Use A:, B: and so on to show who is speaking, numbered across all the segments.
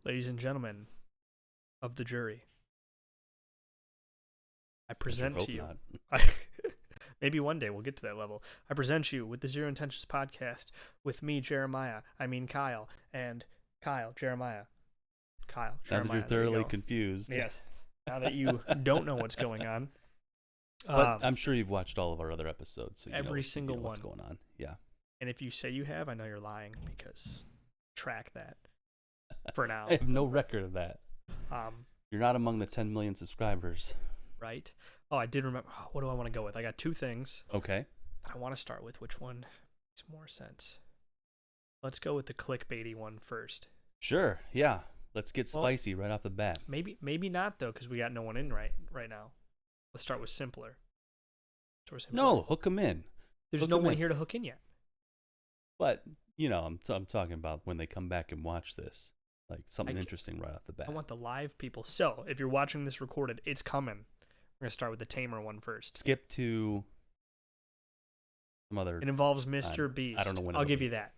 A: Ladies and gentlemen of the jury, I present to you. Maybe one day we'll get to that level. I present you with the Zero Intentions podcast with me, Jeremiah. I mean Kyle, and Kyle, Jeremiah. Kyle,
B: Now
A: Jeremiah.
B: that you're thoroughly confused.
A: Yes. Now that you don't know what's going on.
B: But I'm sure you've watched all of our other episodes. So
A: every single one.
B: What's going on. Yeah.
A: And if you say you have, I know you're lying because track that for now.
B: I have no record of that. You're not among the 10 million subscribers.
A: Right. Oh, I did remember. What do I want to go with? I got two things.
B: Okay.
A: I want to start with which one makes more sense. Let's go with the clickbaity one first.
B: Sure. Yeah. Let's get spicy right off the bat.
A: Maybe not though, because we got no one in right now. Let's start with simpler.
B: No, hook them in.
A: There's no one here to hook in yet.
B: But I'm talking about when they come back and watch this, like something interesting right off the bat.
A: I want the live people. So if you're watching this recorded, it's coming. We're gonna start with the tamer one first.
B: Skip to some other.
A: It involves Mr. Beast.
B: I don't know when.
A: I'll give you that.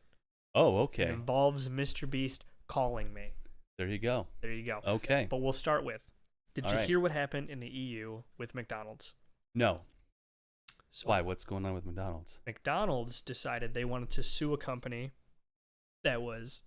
B: Oh, okay.
A: It involves Mr. Beast calling me.
B: There you go.
A: Okay. But we'll start with. Did you
B: right.
A: hear what happened in the EU with McDonald's?
B: No.
A: So
B: why? What's going on with McDonald's?
A: McDonald's decided they wanted to sue a company that was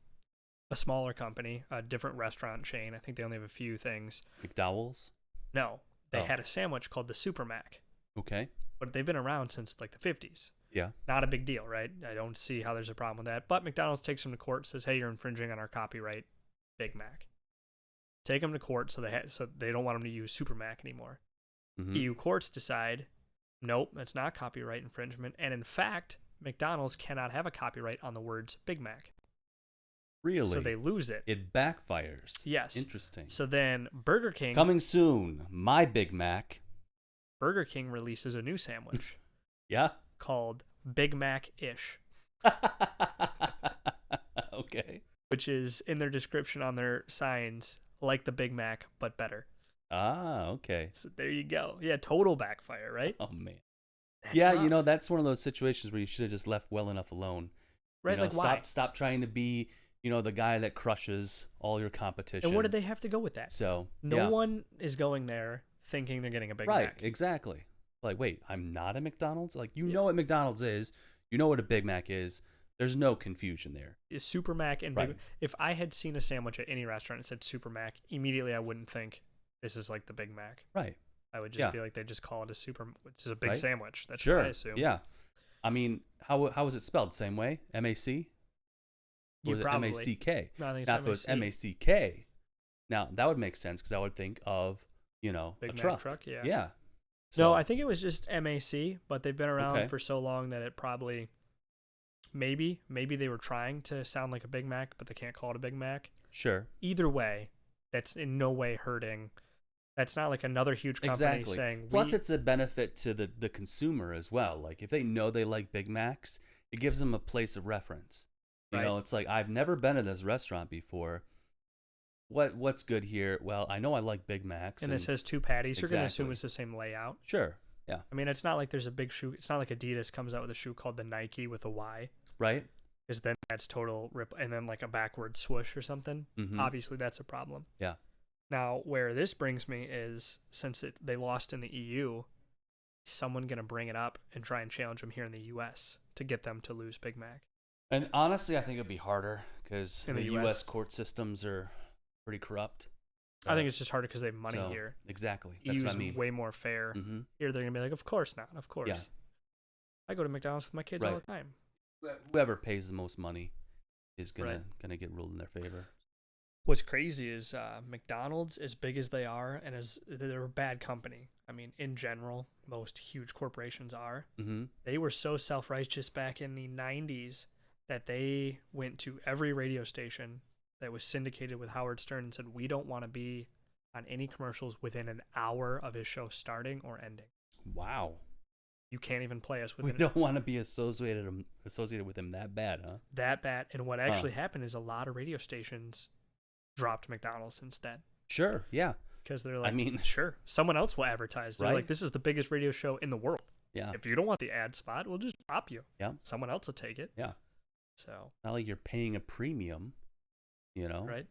A: a smaller company, a different restaurant chain. I think they only have a few things.
B: McDowell's?
A: No. They had a sandwich called the Super Mac.
B: Okay.
A: But they've been around since like the 50s.
B: Yeah.
A: Not a big deal, right? I don't see how there's a problem with that. But McDonald's takes them to court, says, hey, you're infringing on our copyright, Big Mac. Take them to court so they don't want them to use Super Mac anymore.
B: Mm-hmm.
A: EU courts decide, nope, that's not copyright infringement. And in fact, McDonald's cannot have a copyright on the words Big Mac.
B: Really?
A: So they lose it.
B: It backfires.
A: Yes.
B: Interesting.
A: So then Burger King...
B: Coming soon, my Big Mac.
A: Burger King releases a new sandwich.
B: Yeah?
A: Called Big Mac-ish.
B: Okay.
A: Which is in their description on their signs, like the Big Mac, but better.
B: Ah, okay.
A: So there you go. Yeah, total backfire, right?
B: Oh, man.
A: That's
B: yeah,
A: rough.
B: that's one of those situations where you should have just left well enough alone.
A: Right, like why?
B: Stop trying to be... the guy that crushes all your competition.
A: And what did they have to go with that?
B: So
A: no one is going there thinking they're getting a Big Mac.
B: Right, exactly. Like, wait, I'm not a McDonald's? Like, know what McDonald's is. You know what a Big Mac is. There's no confusion there.
A: Is Super Mac and
B: right.
A: Big Mac. If I had seen a sandwich at any restaurant that said Super Mac, immediately I wouldn't think this is like the Big Mac.
B: Right.
A: I would just be like, they just call it which is a big sandwich. That's
B: sure.
A: what I assume.
B: Yeah. I mean, how is it spelled? Same way? M-A-C? Or was it M-A-C-K?
A: No, I think it's
B: now, if it was M-A-C-K, now that would make sense because I would think of,
A: Big
B: a
A: Mac
B: truck.
A: Yeah.
B: Yeah.
A: So, no, I think it was just M-A-C, but they've been around for so long that it probably, maybe they were trying to sound like a Big Mac, but they can't call it a Big Mac.
B: Sure.
A: Either way, that's in no way hurting. That's not like another huge company saying.
B: Plus, it's a benefit to the consumer as well. Like, if they know they like Big Macs, it gives them a place of reference. You know, it's like, I've never been to this restaurant before. What's good here? Well, I know I like Big Macs.
A: And it says two patties. You're going to assume it's the same layout.
B: Sure. Yeah.
A: I mean, it's not like there's a big shoe. It's not like Adidas comes out with a shoe called the Nike with a Y.
B: Right.
A: Because then that's total rip. And then like a backward swoosh or something.
B: Mm-hmm.
A: Obviously, that's a problem.
B: Yeah.
A: Now, where this brings me is, since they lost in the EU, is someone going to bring it up and try and challenge them here in the U.S. to get them to lose Big Mac?
B: And honestly, I think it'd be harder because
A: the
B: U.S. court systems are pretty corrupt.
A: I think it's just harder because they have money here.
B: Exactly. That's what I mean.
A: Way more fair.
B: Mm-hmm.
A: Here, they're going to be like, of course not. Of course.
B: Yeah.
A: I go to McDonald's with my kids all the time.
B: Whoever pays the most money is gonna get ruled in their favor.
A: What's crazy is McDonald's, as big as they are, and as they're a bad company. I mean, in general, most huge corporations are.
B: Mm-hmm.
A: They were so self-righteous back in the 90s that they went to every radio station that was syndicated with Howard Stern and said, we don't want to be on any commercials within an hour of his show starting or ending.
B: Wow.
A: You can't even play us with
B: We don't want to be associated with him that bad, huh?
A: That bad. And what actually happened is a lot of radio stations dropped McDonald's instead.
B: Sure, yeah.
A: Because they're like,
B: I mean,
A: sure, someone else will advertise. They're like, this is the biggest radio show in the world.
B: Yeah.
A: If you don't want the ad spot, we'll just drop you.
B: Yeah.
A: Someone else will take it.
B: Yeah.
A: So.
B: Not like you're paying a premium,
A: Right.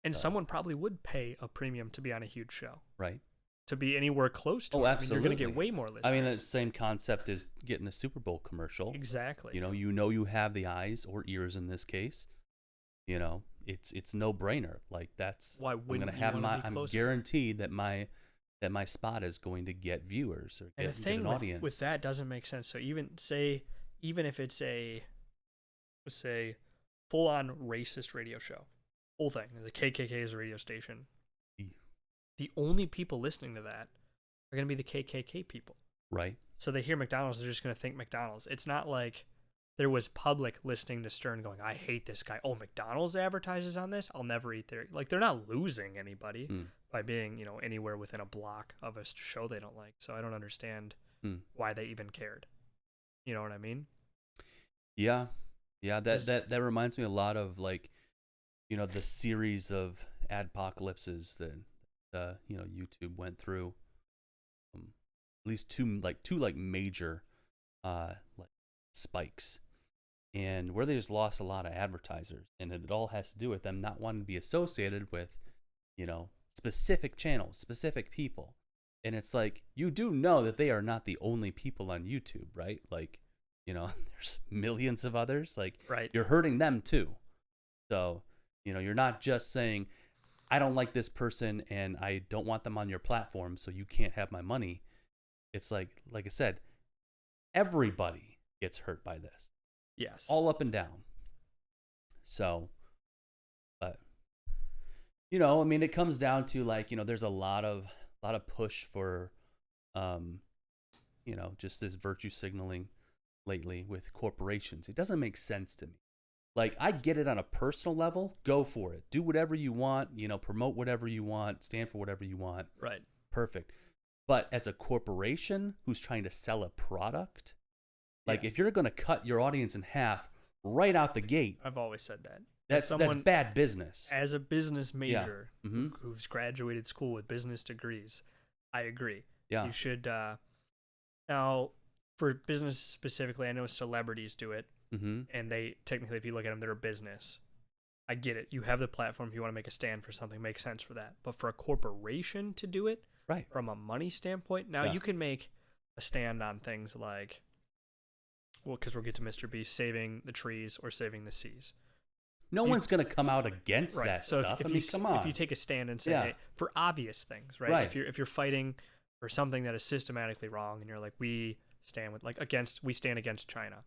A: And
B: So,
A: someone probably would pay a premium to be on a huge show.
B: right.
A: To be anywhere close to
B: Oh,
A: it.
B: absolutely.
A: I mean, you're going to get way more listeners.
B: I mean, it's the same concept as getting a Super Bowl commercial.
A: Exactly.
B: You know you have the eyes or ears in this case. It's no brainer. Like that's
A: Why wouldn't
B: I'm gonna have
A: you wanna be
B: I'm
A: closer?
B: guaranteed that my spot is going to get viewers or
A: And
B: get,
A: the thing
B: an audience.
A: with that doesn't make sense. So even if it's a, let's say, full on racist radio show, whole thing, the KKK is a radio station. The only people listening to that are going to be the KKK people.
B: Right.
A: So they hear McDonald's, they're just going to think McDonald's. It's not like there was public listening to Stern going, I hate this guy. Oh, McDonald's advertises on this? I'll never eat there. Like, they're not losing anybody by being, anywhere within a block of a show they don't like. So I don't understand why they even cared. You know what I mean?
B: Yeah. Yeah, that reminds me a lot of, like, the series of adpocalypses that YouTube went through. At least two major like spikes, and where they just lost a lot of advertisers, and it all has to do with them not wanting to be associated with specific channels, specific people. And it's like, you do know that they are not the only people on YouTube, right? Like, there's millions of others. Like,
A: right.
B: You're hurting them too. So you're not just saying, I don't like this person and I don't want them on your platform, so you can't have my money. It's like I said, everybody gets hurt by this.
A: Yes.
B: All up and down. So, but I mean, it comes down to, like, there's a lot of push for just this virtue signaling lately with corporations. It doesn't make sense to me. Like, I get it on a personal level. Go for it. Do whatever you want. Promote whatever you want. Stand for whatever you want.
A: Right.
B: Perfect. But as a corporation who's trying to sell a product, like, if you're going to cut your audience in half right out the gate,
A: I've always said that.
B: That's bad business.
A: As a business major who's graduated school with business degrees, I agree.
B: Yeah.
A: You should. Now, for business specifically, I know celebrities do it. And they technically, if you look at them, they're a business. I get it. You have the platform. If you want to make a stand for something, makes sense for that. But for a corporation to do it,
B: right,
A: from a money standpoint, now you can make a stand on things like, because we'll get to Mr. Beast saving the trees or saving the seas.
B: No one's going to come out against that
A: so
B: stuff.
A: Come on. If you take a stand and say, hey, for obvious things, right? If you're fighting for something that is systematically wrong, and you're like, we stand against China.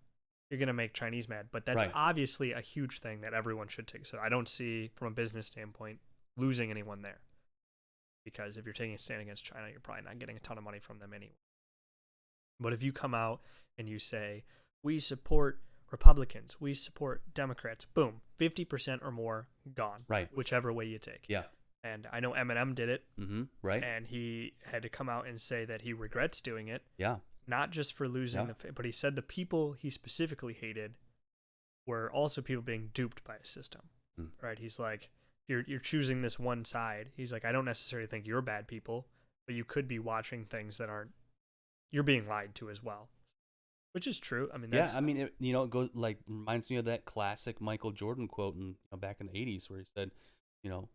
A: You're going to make Chinese mad, but that's obviously a huge thing that everyone should take. So I don't see, from a business standpoint, losing anyone there. Because if you're taking a stand against China, you're probably not getting a ton of money from them anyway. But if you come out and you say, we support Republicans, we support Democrats, boom, 50% or more gone.
B: Right.
A: Whichever way you take.
B: Yeah.
A: And I know Eminem did it.
B: Right.
A: And he had to come out and say that he regrets doing it.
B: Yeah.
A: Not just for losing but he said the people he specifically hated were also people being duped by a system, right? He's like, you're choosing this one side. He's like, I don't necessarily think you're bad people, but you could be watching things that aren't. You're being lied to as well, which is true. I mean,
B: it goes, like, reminds me of that classic Michael Jordan quote back in the 80s where he said,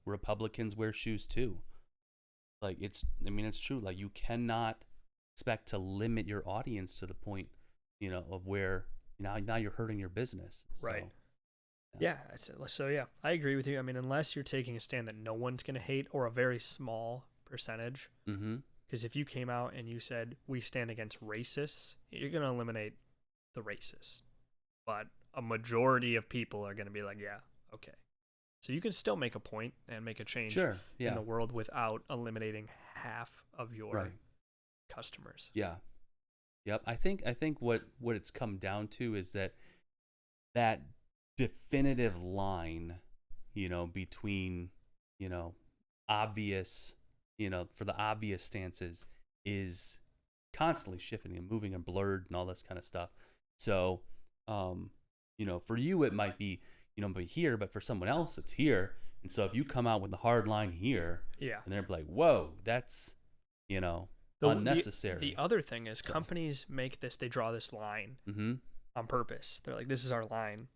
B: Republicans wear shoes too. Like, it's true. Like, you cannot expect to limit your audience to the point, of where now you're hurting your business.
A: Right. So yeah, I agree with you. I mean, unless you're taking a stand that no one's going to hate, or a very small percentage. Because if you came out and you said, we stand against racists, you're going to eliminate the racists. But a majority of people are going to be like, yeah, okay. So you can still make a point and make a change in the world without eliminating half of your customers.
B: Yeah. Yep. I think what it's come down to is that definitive line, between, obvious, for the obvious stances is constantly shifting and moving and blurred and all this kind of stuff. So, for you, it might be, be here, but for someone else, it's here. And so if you come out with the hard line here, and they're like, whoa, that's, unnecessary.
A: The other thing is companies make this, they draw this line on purpose. They're like, this is our line.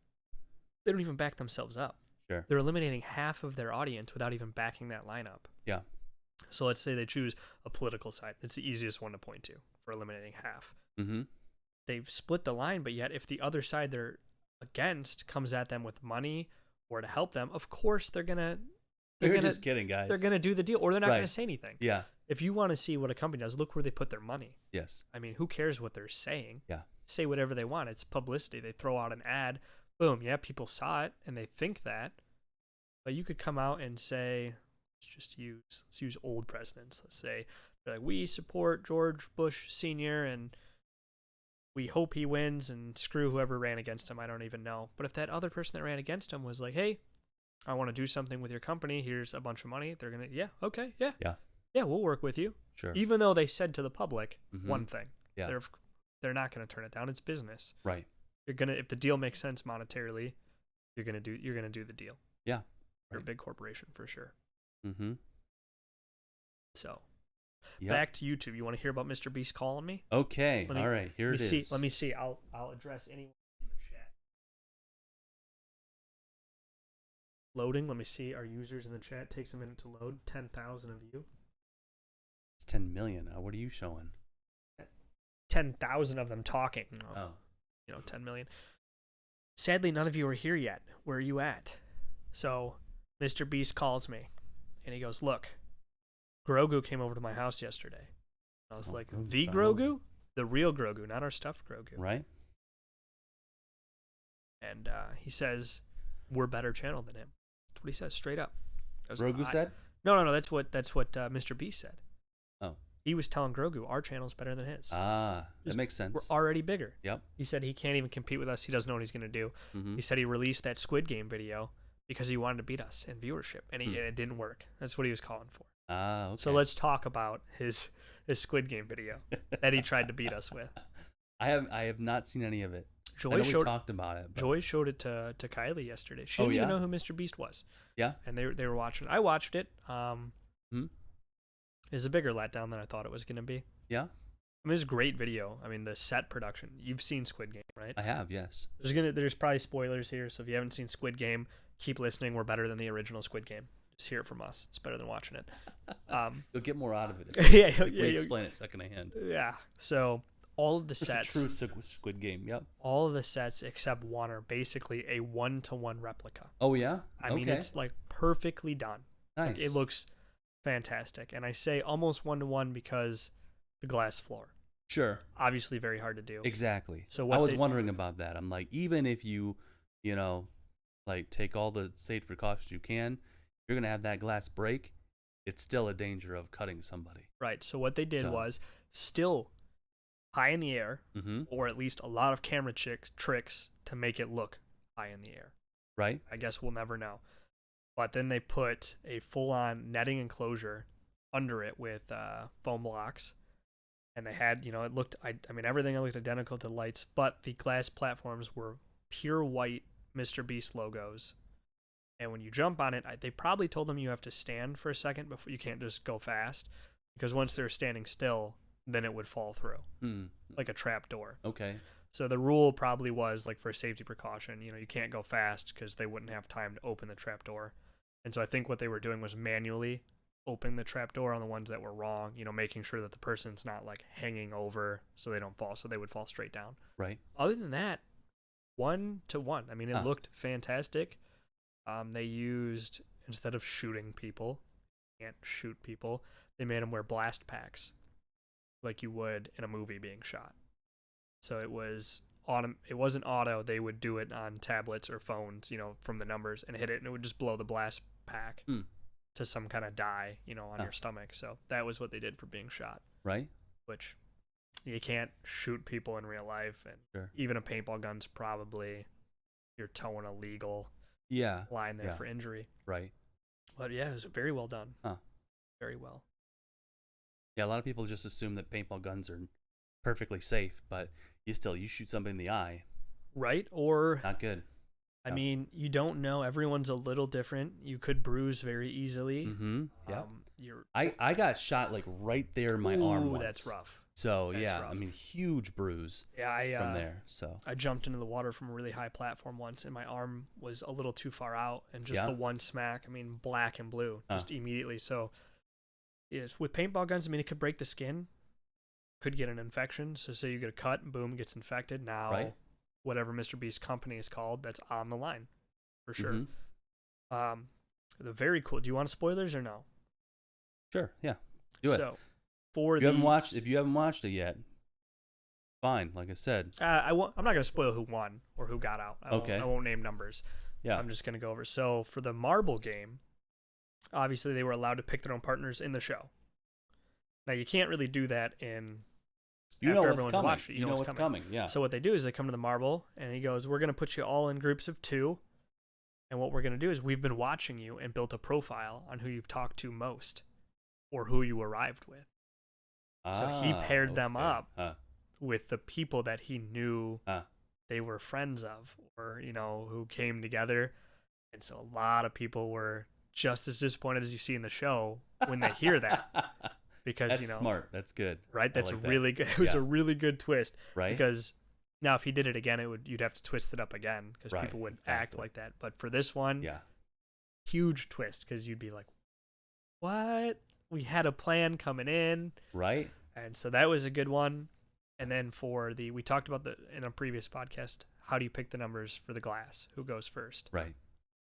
A: They don't even back themselves up.
B: Sure.
A: They're eliminating half of their audience without even backing that lineup.
B: Yeah.
A: So let's say they choose a political side. It's the easiest one to point to for eliminating half.
B: Mm-hmm.
A: They've split the line, but yet if the other side they're against comes at them with money or to help them, of course they're gonna.
B: They're just kidding, guys.
A: They're gonna do the deal, or they're not
B: Right.
A: gonna say anything.
B: Yeah.
A: If you want to see what a company does, look where they put their money.
B: Yes.
A: I mean, who cares what they're saying?
B: Yeah.
A: Say whatever they want. It's publicity. They throw out an ad. Boom. Yeah, people saw it and they think that. But you could come out and say, let's use old presidents. Let's say they're like, we support George Bush Sr. and we hope he wins and screw whoever ran against him. I don't even know. But if that other person that ran against him was like, hey, I want to do something with your company. Here's a bunch of money. They're going to, yeah, okay, yeah.
B: Yeah.
A: Yeah, we'll work with you.
B: Sure.
A: Even though they said to the public one thing.
B: Yeah.
A: They're not going to turn it down. It's business.
B: Right.
A: You're going to, if the deal makes sense monetarily, you're going to do the deal.
B: Yeah.
A: You're
B: Right.
A: a big corporation for sure.
B: Mm-hmm.
A: So
B: Yep.
A: back to YouTube. You want to hear about Mr. Beast calling me?
B: Okay. All right. Here it is.
A: Let me see. I'll address anyone in the chat. Loading. Let me see. Our users in the chat. Takes a minute to load. 10,000 of you.
B: It's 10 million. What are you showing?
A: 10,000 of them talking.
B: Oh.
A: 10 million. Sadly, none of you are here yet. Where are you at? So, Mr. Beast calls me, and he goes, look, Grogu came over to my house yesterday. I was like, the Grogu? The real Grogu, not our stuffed Grogu.
B: Right.
A: And he says, we're a better channel than him. That's what he says, straight up.
B: Grogu said?
A: No, that's what Mr. Beast said.
B: Oh.
A: He was telling Grogu, our channel's better than his.
B: Ah, that makes sense.
A: We're already bigger.
B: Yep.
A: He said he can't even compete with us. He doesn't know what he's going to do.
B: Mm-hmm.
A: He said he released that Squid Game video because he wanted to beat us in viewership, and it didn't work. That's what he was calling for.
B: Ah, okay.
A: So let's talk about his Squid Game video that he tried to beat us with.
B: I have not seen any of it.
A: Joy
B: I know
A: showed,
B: we talked about it. But...
A: Joy showed it to Kylie yesterday. She didn't even know who Mr. Beast was.
B: Yeah.
A: And they were watching it. I watched it.
B: Hmm?
A: It was a bigger letdown than I thought it was going to be.
B: Yeah.
A: I mean, it's a great video. I mean, the set production. You've seen Squid Game, right?
B: I have, yes.
A: There's probably spoilers here, so if you haven't seen Squid Game, keep listening. We're better than the original Squid Game. Just hear it from us. It's better than watching it.
B: You'll get more out of it.
A: We
B: explain it secondhand.
A: Yeah. So all of the sets,
B: a true Squid Game. Yep.
A: all of the sets except one are basically a 1-to-1 replica.
B: Oh yeah.
A: I mean, it's like perfectly done.
B: Nice.
A: Like, it looks fantastic, and I say almost 1-to-1 because the glass floor.
B: Sure.
A: Obviously, very hard to do.
B: Exactly.
A: So
B: I was wondering about that. I'm like, even if you like take all the safe precautions you can, you're gonna have that glass break. It's still a danger of cutting somebody.
A: Right. So what they did was still high in the air, or at least a lot of camera tricks to make it look high in the air.
B: Right.
A: I guess we'll never know. But then they put a full-on netting enclosure under it with foam blocks. And they had, it looked, I mean, everything looked identical to the lights, but the glass platforms were pure white Mr. Beast logos. And when you jump on it, they probably told them you have to stand for a second before you can't just go fast. Because once they're standing still, then it would fall through. Like a trap door.
B: Okay.
A: So the rule probably was, like, for safety precaution, you can't go fast because they wouldn't have time to open the trap door. And so I think what they were doing was manually open the trap door on the ones that were wrong, making sure that the person's not like hanging over so they don't fall, so they would fall straight down.
B: Right.
A: Other than that, 1-to-1. I mean, it looked fantastic. They used, instead of shooting people, can't shoot people, they made them wear blast packs like you would in a movie being shot. So it was it wasn't auto. They would do it on tablets or phones, from the numbers and hit it, and it would just blow the blast pack to some kind of dye, on your stomach. So that was what they did for being shot.
B: Right.
A: Which you can't shoot people in real life, and even a paintball gun's probably you're towing a legal line there for injury.
B: Right.
A: But yeah, it was very well done.
B: Huh.
A: Very well.
B: Yeah, a lot of people just assume that paintball guns are perfectly safe, but you shoot somebody in the eye.
A: Right? Or
B: not good.
A: I mean, you don't know. Everyone's a little different. You could bruise very easily.
B: Mm-hmm. Yeah.
A: You're
B: I got shot like right there in my arm once.
A: That's rough.
B: So
A: That's
B: yeah,
A: rough.
B: I mean, huge bruise
A: Yeah,
B: from there. So
A: I jumped into the water from a really high platform once, and my arm was a little too far out, and just
B: Yeah.
A: the one smack, I mean, black and blue,
B: Huh.
A: just immediately. So, yes, with paintball guns, I mean, it could break the skin, could get an infection. So, say you get a cut, boom, it gets infected. Now,
B: Right.
A: whatever Mr. Beast's company is called, that's on the line, for sure.
B: Mhm.
A: The very cool. Do you want spoilers or no?
B: Sure, yeah, do it.
A: So, for
B: If you haven't watched it yet, fine. Like I said,
A: I'm not gonna spoil who won or who got out.
B: Okay.
A: I won't name numbers.
B: yeah,
A: I'm just gonna go over. So for the marble game, obviously they were allowed to pick their own partners in the show. Now you can't really do that in
B: you
A: after
B: know what's
A: everyone's
B: coming.
A: watched it. You know what's coming.
B: Yeah.
A: So what they do is they come to the marble and he goes, "We're gonna put you all in groups of 2, and what we're gonna do is we've been watching you and built a profile on who you've talked to most, or who you arrived with." So he paired them up with the people that he knew they were friends of, or who came together. And so a lot of people were just as disappointed as you see in the show when they hear that, because
B: That's smart. That's good.
A: right? That's
B: like
A: a really good. It was
B: Yeah.
A: a really good twist,
B: Right.
A: because now if he did it again, you'd have to twist it up again, because
B: Right,
A: people would act
B: exactly.
A: like that. But for this one,
B: Yeah.
A: huge twist, because you'd be like, "What? We had a plan coming in."
B: Right.
A: And so that was a good one. And then we talked about in a previous podcast, how do you pick the numbers for the glass? Who goes first?
B: Right.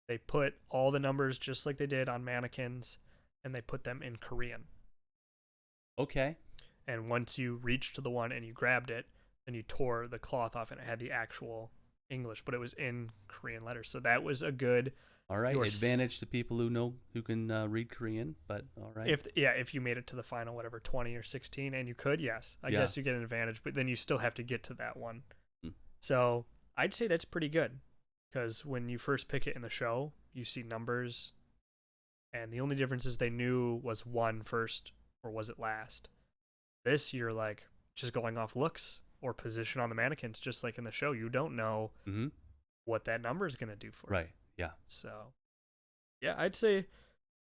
A: They put all the numbers just like they did on mannequins, and they put them in Korean.
B: Okay.
A: And once you reached to the one and you grabbed it, then you tore the cloth off and it had the actual English, but it was in Korean letters. So that was a good.
B: All right.
A: Your
B: Advantage to people who can read Korean, but all right.
A: If you made it to the final, whatever, 20 or 16, and you could, yes, I
B: Yeah.
A: guess you get an advantage, but then you still have to get to that one.
B: Hmm.
A: So I'd say that's pretty good, because when you first pick it in the show, you see numbers, and the only difference is they knew was 1 first or was it last. This, you're like just going off looks or position on the mannequins, just like in the show. You don't know
B: Mm-hmm.
A: what that number is going to do for you.
B: Right. Yeah.
A: So, yeah, I'd say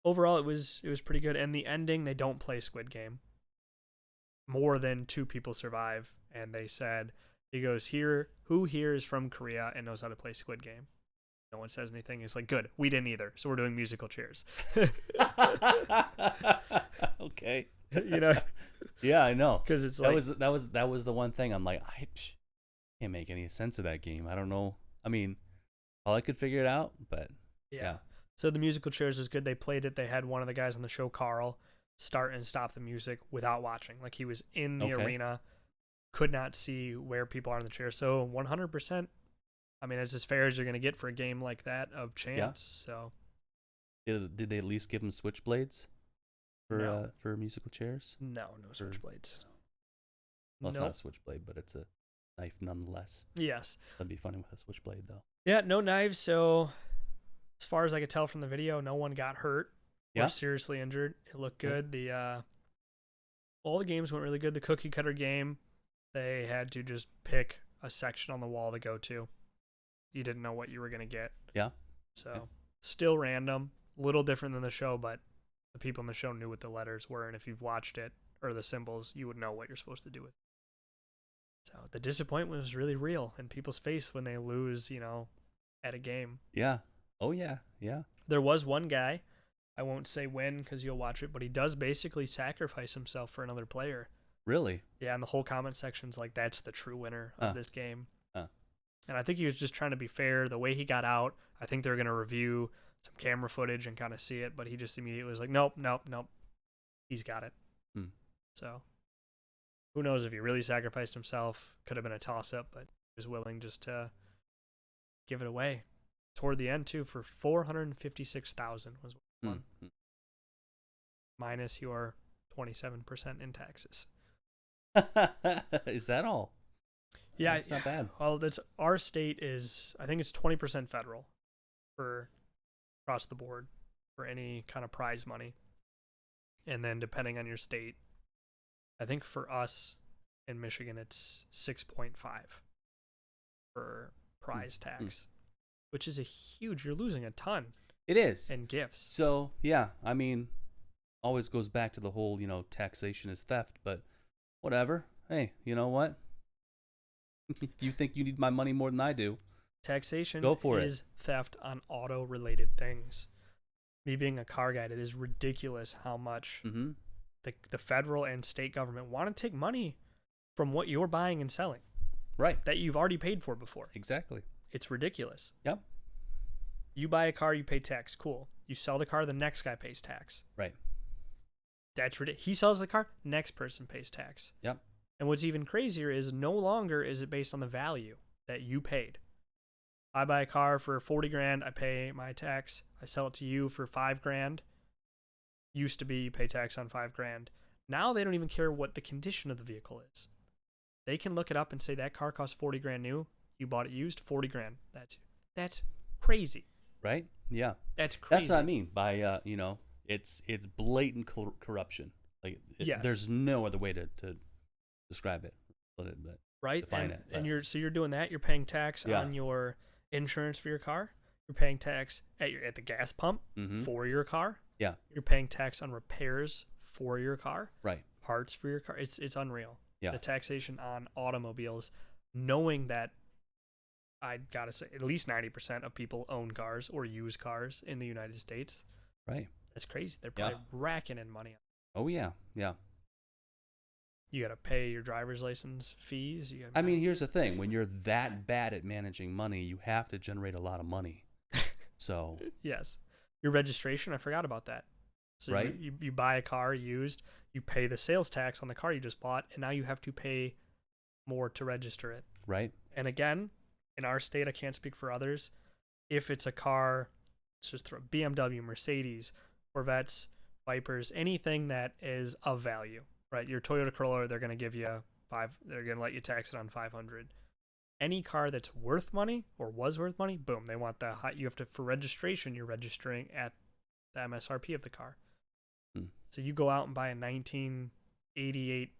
A: overall it was pretty good. And the ending, they don't play Squid Game. More than 2 people survive, and they said, he goes, who here is from Korea and knows how to play Squid Game? No one says anything. It's like, good, we didn't either, so we're doing musical chairs.
B: Okay.
A: Yeah,
B: I know.
A: because it's
B: That
A: like
B: that was the one thing I'm like, I can't make any sense of that game. I don't know. I mean, all I could figure it out, but yeah.
A: So the musical chairs was good. They played it. They had one of the guys on the show, Carl, start and stop the music without watching. Like, he was in the arena, could not see where people are in the chair. So 100%. I mean, it's as fair as you're going to get for a game like that of chance.
B: Yeah.
A: So
B: Did they at least give them switchblades for musical chairs?
A: no switchblades.
B: Well, it's
A: Nope.
B: not a switchblade, but it's a knife nonetheless.
A: Yes.
B: That'd be funny with a switchblade, though.
A: Yeah, no knives. So as far as I could tell from the video, no one got hurt
B: Yeah.
A: or seriously injured. It looked good. The all the games went really good. The cookie cutter game, they had to just pick a section on the wall to go to. You didn't know what you were going to get.
B: Yeah.
A: So still random, a little different than the show, but the people in the show knew what the letters were, and if you've watched it or the symbols, you would know what you're supposed to do with it. So the disappointment was really real in people's face when they lose, at a game.
B: Yeah. Oh, yeah. Yeah.
A: There was one guy, I won't say when because you'll watch it, but he does basically sacrifice himself for another player.
B: Really?
A: Yeah, and the whole comment section's like, that's the true winner of this game. And I think he was just trying to be fair. The way he got out, I think they're going to review some camera footage and kind of see it, but he just immediately was like, nope. He's got it. So who knows if he really sacrificed himself. Could have been a toss-up, but he was willing just to give it away. Toward the end, too, for $456,000 was one. Minus your 27% in taxes.
B: Is that all?
A: Yeah,
B: it's not bad.
A: Well, our state is, I think it's 20% federal for across the board for any kind of prize money. And then depending on your state, I think for us in Michigan, it's 6.5 for prize tax, which is you're losing a ton.
B: It is.
A: In gifts.
B: So, yeah, I mean, always goes back to the whole, taxation is theft, but whatever. hey, you know what? If you think you need my money more than I do,
A: taxation
B: go for
A: is theft on auto-related things. Me being a car guy, it is ridiculous how much
B: Mm-hmm.
A: the federal and state government want to take money from what you're buying and selling
B: Right.
A: that you've already paid for before.
B: Exactly.
A: It's ridiculous.
B: Yep.
A: You buy a car, you pay tax. Cool. You sell the car, the next guy pays tax.
B: Right.
A: That's ridiculous. He sells the car, next person pays tax.
B: Yep.
A: And what's even crazier is no longer is it based on the value that you paid. I buy a car for 40 grand, I pay my tax. I sell it to you for 5 grand. Used to be you pay tax on 5 grand. Now they don't even care what the condition of the vehicle is. They can look it up and say that car costs 40 grand new. You bought it used, 40 grand. That's crazy.
B: Right? Yeah.
A: That's crazy.
B: That's what I mean by it's blatant corruption. Like
A: Yes.
B: there's no other way to describe it. But
A: right?
B: define it.
A: And you're doing that. You're paying tax
B: Yeah.
A: on your insurance for your car. You're paying tax at the gas pump
B: Mhm.
A: for your car.
B: Yeah.
A: You're paying tax on repairs for your car.
B: Right.
A: Parts for your car. It's unreal.
B: Yeah.
A: The taxation on automobiles, knowing that I gotta say at least 90% of people own cars or use cars in the United States.
B: Right.
A: That's crazy. They're probably racking in money.
B: Oh yeah. Yeah.
A: You gotta pay your driver's license fees.
B: I mean, here's the thing: when you're that bad at managing money, you have to generate a lot of money. So
A: yes, your registration. I forgot about that. So
B: right?
A: you buy a car used, you pay the sales tax on the car you just bought, and now you have to pay more to register it.
B: Right.
A: And again, in our state, I can't speak for others. If it's a car, let's just throw BMW, Mercedes, Corvettes, Vipers, anything that is of value, right? Your Toyota Corolla, they're going to give you they're going to let you tax it on 500. Any car that's worth money or was worth money, boom, they want the high. You have to, for registration, you're registering at the MSRP of the car. So you go out and buy a 1988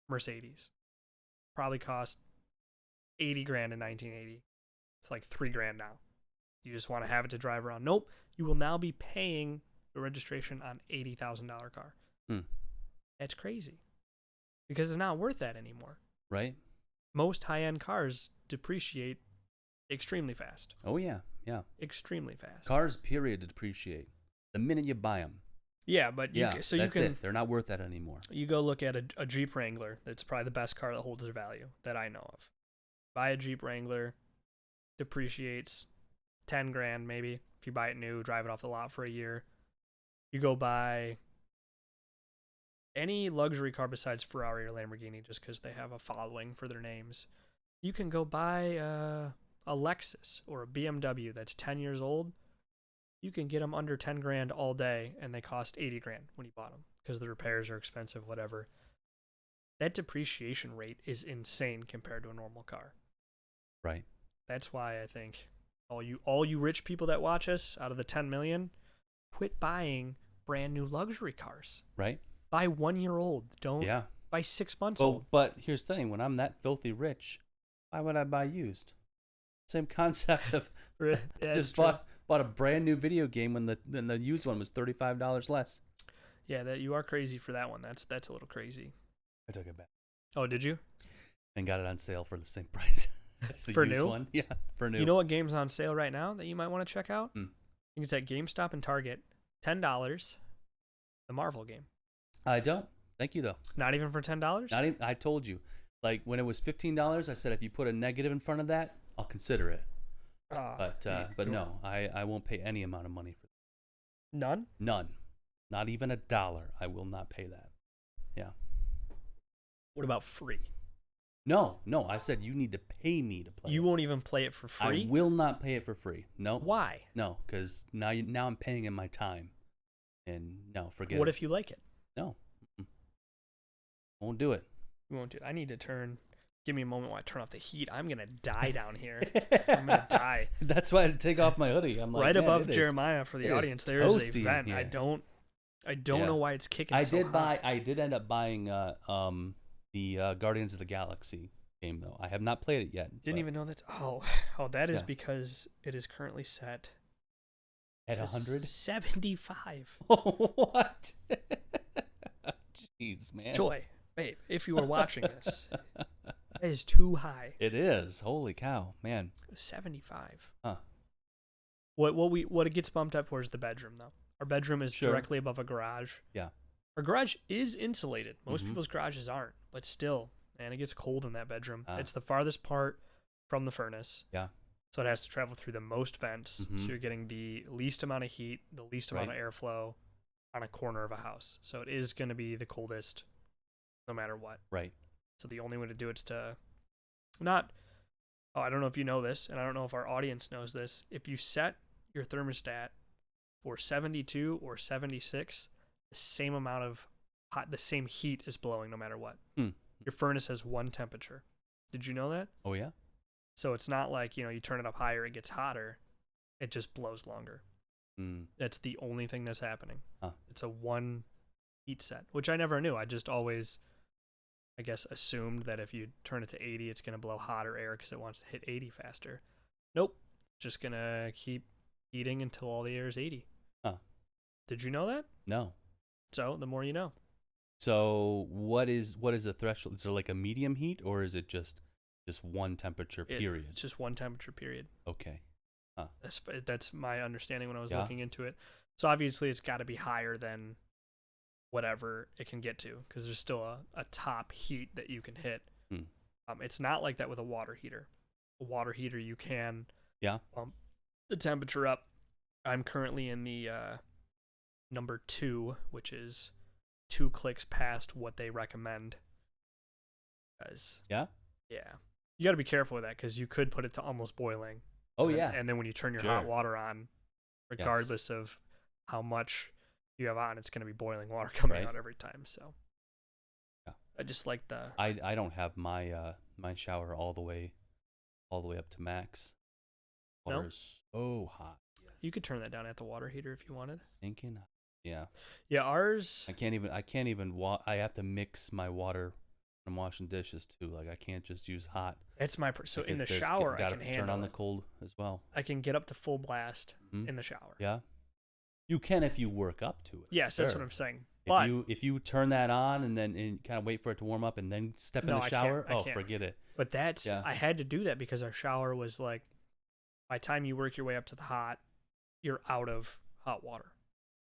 A: Mercedes. Probably cost 80 grand in 1980. It's like 3 grand now. You just want to have it to drive around. Nope. You will now be paying the registration on $80,000 car. That's crazy. Because it's not worth that anymore.
B: Right.
A: Most high-end cars depreciate extremely fast.
B: Oh yeah. Yeah.
A: Extremely fast.
B: Cars, period, depreciate the minute you buy them.
A: Yeah, but
B: that's it. They're not worth that anymore.
A: You go look at a Jeep Wrangler. That's probably the best car that holds their value that I know of. Buy a Jeep Wrangler, depreciates 10 grand maybe. If you buy it new, drive it off the lot for a year. You go buy any luxury car besides Ferrari or Lamborghini just because they have a following for their names. You can go buy a Lexus or a BMW that's 10 years old. You can get them under 10 grand all day, and they cost 80 grand when you bought them because the repairs are expensive, whatever. That depreciation rate is insane compared to a normal car.
B: Right.
A: That's why I think all you rich people that watch us, out of the 10 million, quit buying brand new luxury cars.
B: Right.
A: Buy 1 year old. Don't buy 6 months old.
B: But here's the thing: when I'm that filthy rich, why would I buy used? Same concept of just bought a brand new video game when the used one was $35 less.
A: Yeah, that you are crazy for that one. That's a little crazy.
B: I took it back.
A: Oh, did you?
B: And got it on sale for the same price as the
A: for
B: used
A: new
B: one. Yeah, for new.
A: You know what game's on sale right now that you might want to check out?
B: I
A: think it's at GameStop and Target. $10. The Marvel game.
B: I don't. Thank you though.
A: Not even for $10?
B: Not even. I told you. Like when it was $15, I said if you put a negative in front of that, I'll consider it. But no, I won't pay any amount of money for that.
A: None?
B: None. Not even $1. I will not pay that. Yeah.
A: What about free?
B: No. I said you need to pay me to play.
A: You won't even play it for free?
B: I will not pay it for free. No.
A: Why?
B: No, because now I'm paying in my time, and no, forget.
A: What
B: it.
A: if you like it?
B: No. Won't do it.
A: You won't do it. I need to turn. Give me a moment while I turn off the heat. I'm gonna die down here. I'm gonna die.
B: That's why I had to take off my hoodie. I'm like,
A: right above Jeremiah for the audience. There is a vent.
B: Here.
A: I don't know why it's kicking.
B: I did end up buying the Guardians of the Galaxy game though. I have not played it yet.
A: Didn't even know that. Oh, that is because it is currently set
B: at 100.
A: 75.
B: What? Jeez, man.
A: Joy. Babe, if you were watching this, that is too high.
B: It is. Holy cow, man.
A: 75.
B: Huh.
A: What it gets bumped up for is the bedroom, though. Our bedroom is
B: Sure.
A: directly above a garage.
B: Yeah.
A: Our garage is insulated. Most
B: Mhm.
A: people's garages aren't, but still, man, it gets cold in that bedroom.
B: Ah.
A: It's the farthest part from the furnace.
B: Yeah.
A: So it has to travel through the most vents.
B: Mhm.
A: So you're getting the least amount of heat, the least amount of
B: Right.
A: airflow on a corner of a house. So it is going to be the coldest no matter what.
B: Right.
A: So the only way to do it is to not, I don't know if you know this, and I don't know if our audience knows this. If you set your thermostat for 72 or 76, the same amount of the same heat is blowing no matter what. Your furnace has one temperature. Did you know that?
B: Oh yeah.
A: So it's not like, you turn it up higher, it gets hotter. It just blows longer. That's the only thing that's happening.
B: Huh.
A: It's a one heat set, which I never knew. I just always, I guess, assumed that if you turn it to 80, it's going to blow hotter air because it wants to hit 80 faster. Nope. Just going to keep heating until all the air is 80.
B: Huh.
A: Did you know that?
B: No.
A: So the more you know.
B: So what is the threshold? Is there like a medium heat, or is it just one temperature period?
A: It's just one temperature period.
B: Okay. Huh.
A: That's my understanding when I was
B: Yeah.
A: looking into it. So obviously it's got to be higher than whatever it can get to because there's still a top heat that you can hit. It's not like that with a water heater. A water heater, you can bump the temperature up. I'm currently in the number 2, which is 2 clicks past what they recommend.
B: Yeah?
A: Yeah. You got to be careful with that because you could put it to almost boiling.
B: Oh,
A: and
B: yeah.
A: And then when you turn your
B: Sure.
A: hot water on, regardless of how much you have on, it's going to be boiling water coming out every time. So
B: yeah.
A: I just like the...
B: I don't have my my shower all the way up to max. Water is so hot.
A: You could turn that down at the water heater if you wanted.
B: Sinking. Yeah.
A: Yeah, ours...
B: I can't even I have to mix my water when I'm washing dishes too. Like I can't just use hot.
A: It's my... So in the shower, I can handle
B: turn on
A: it.
B: the cold as well.
A: I can get up to full blast in the shower.
B: Yeah. You can if you work up to it.
A: Yes, that's what I'm saying.
B: But if you turn that on and then kind of wait for it to warm up and then step in the shower,
A: I can't.
B: Forget it.
A: But I had to do that because our shower was like, by the time you work your way up to the hot, you're out of hot water.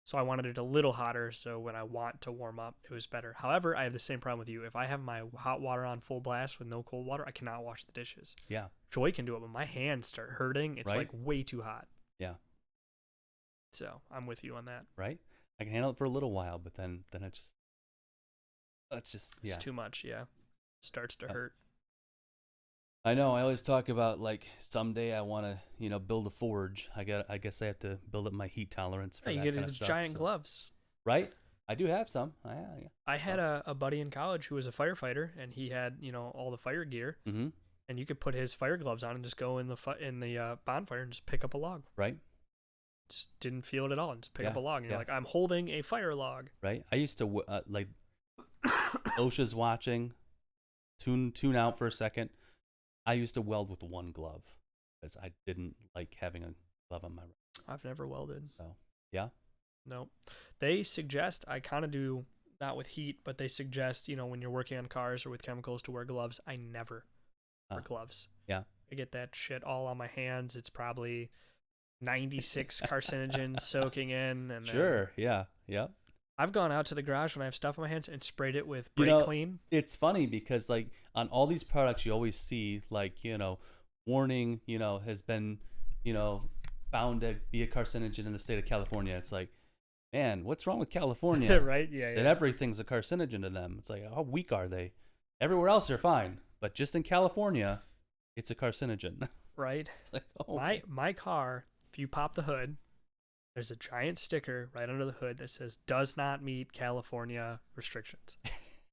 A: So I wanted it a little hotter so when I want to warm up, it was better. However, I have the same problem with you. If I have my hot water on full blast with no cold water, I cannot wash the dishes.
B: Yeah.
A: Joy can do it, but my hands start hurting. It's like way too hot.
B: Yeah.
A: So I'm with you on that.
B: Right? I can handle it for a little while, but then
A: It's too much, yeah. Starts to hurt.
B: I know. I always talk about like someday I want to, build a forge. I guess I have to build up my heat tolerance for
A: you
B: that
A: get
B: kind of
A: these
B: stuff,
A: giant gloves.
B: Right? I do have some.
A: I had a buddy in college who was a firefighter, and he had all the fire gear.
B: Mm-hmm.
A: And you could put his fire gloves on and just go in the bonfire and just pick up a log.
B: Right.
A: Just didn't feel it at all, and just pick up a log. And you're like, I'm holding a fire log.
B: Right. I used to like OSHA's watching. Tune out for a second. I used to weld with one glove because I didn't like having a glove on my wrist.
A: I've never welded.
B: So, yeah?
A: No. They suggest, I kind of do, not with heat, but they suggest, when you're working on cars or with chemicals to wear gloves. I never wear gloves.
B: Yeah.
A: I get that shit all on my hands. It's probably 96 carcinogens soaking in. And
B: sure, yeah.
A: I've gone out to the garage when I have stuff on my hands and sprayed it with brake clean.
B: It's funny because like on all these products you always see like, warning, has been, found to be a carcinogen in the state of California. It's like, man, what's wrong with California?
A: Right? Yeah.
B: That everything's a carcinogen to them. It's like, how weak are they? Everywhere else they're fine, but just in California, it's a carcinogen.
A: Right?
B: It's like,
A: my car, if you pop the hood, there's a giant sticker right under the hood that says does not meet California restrictions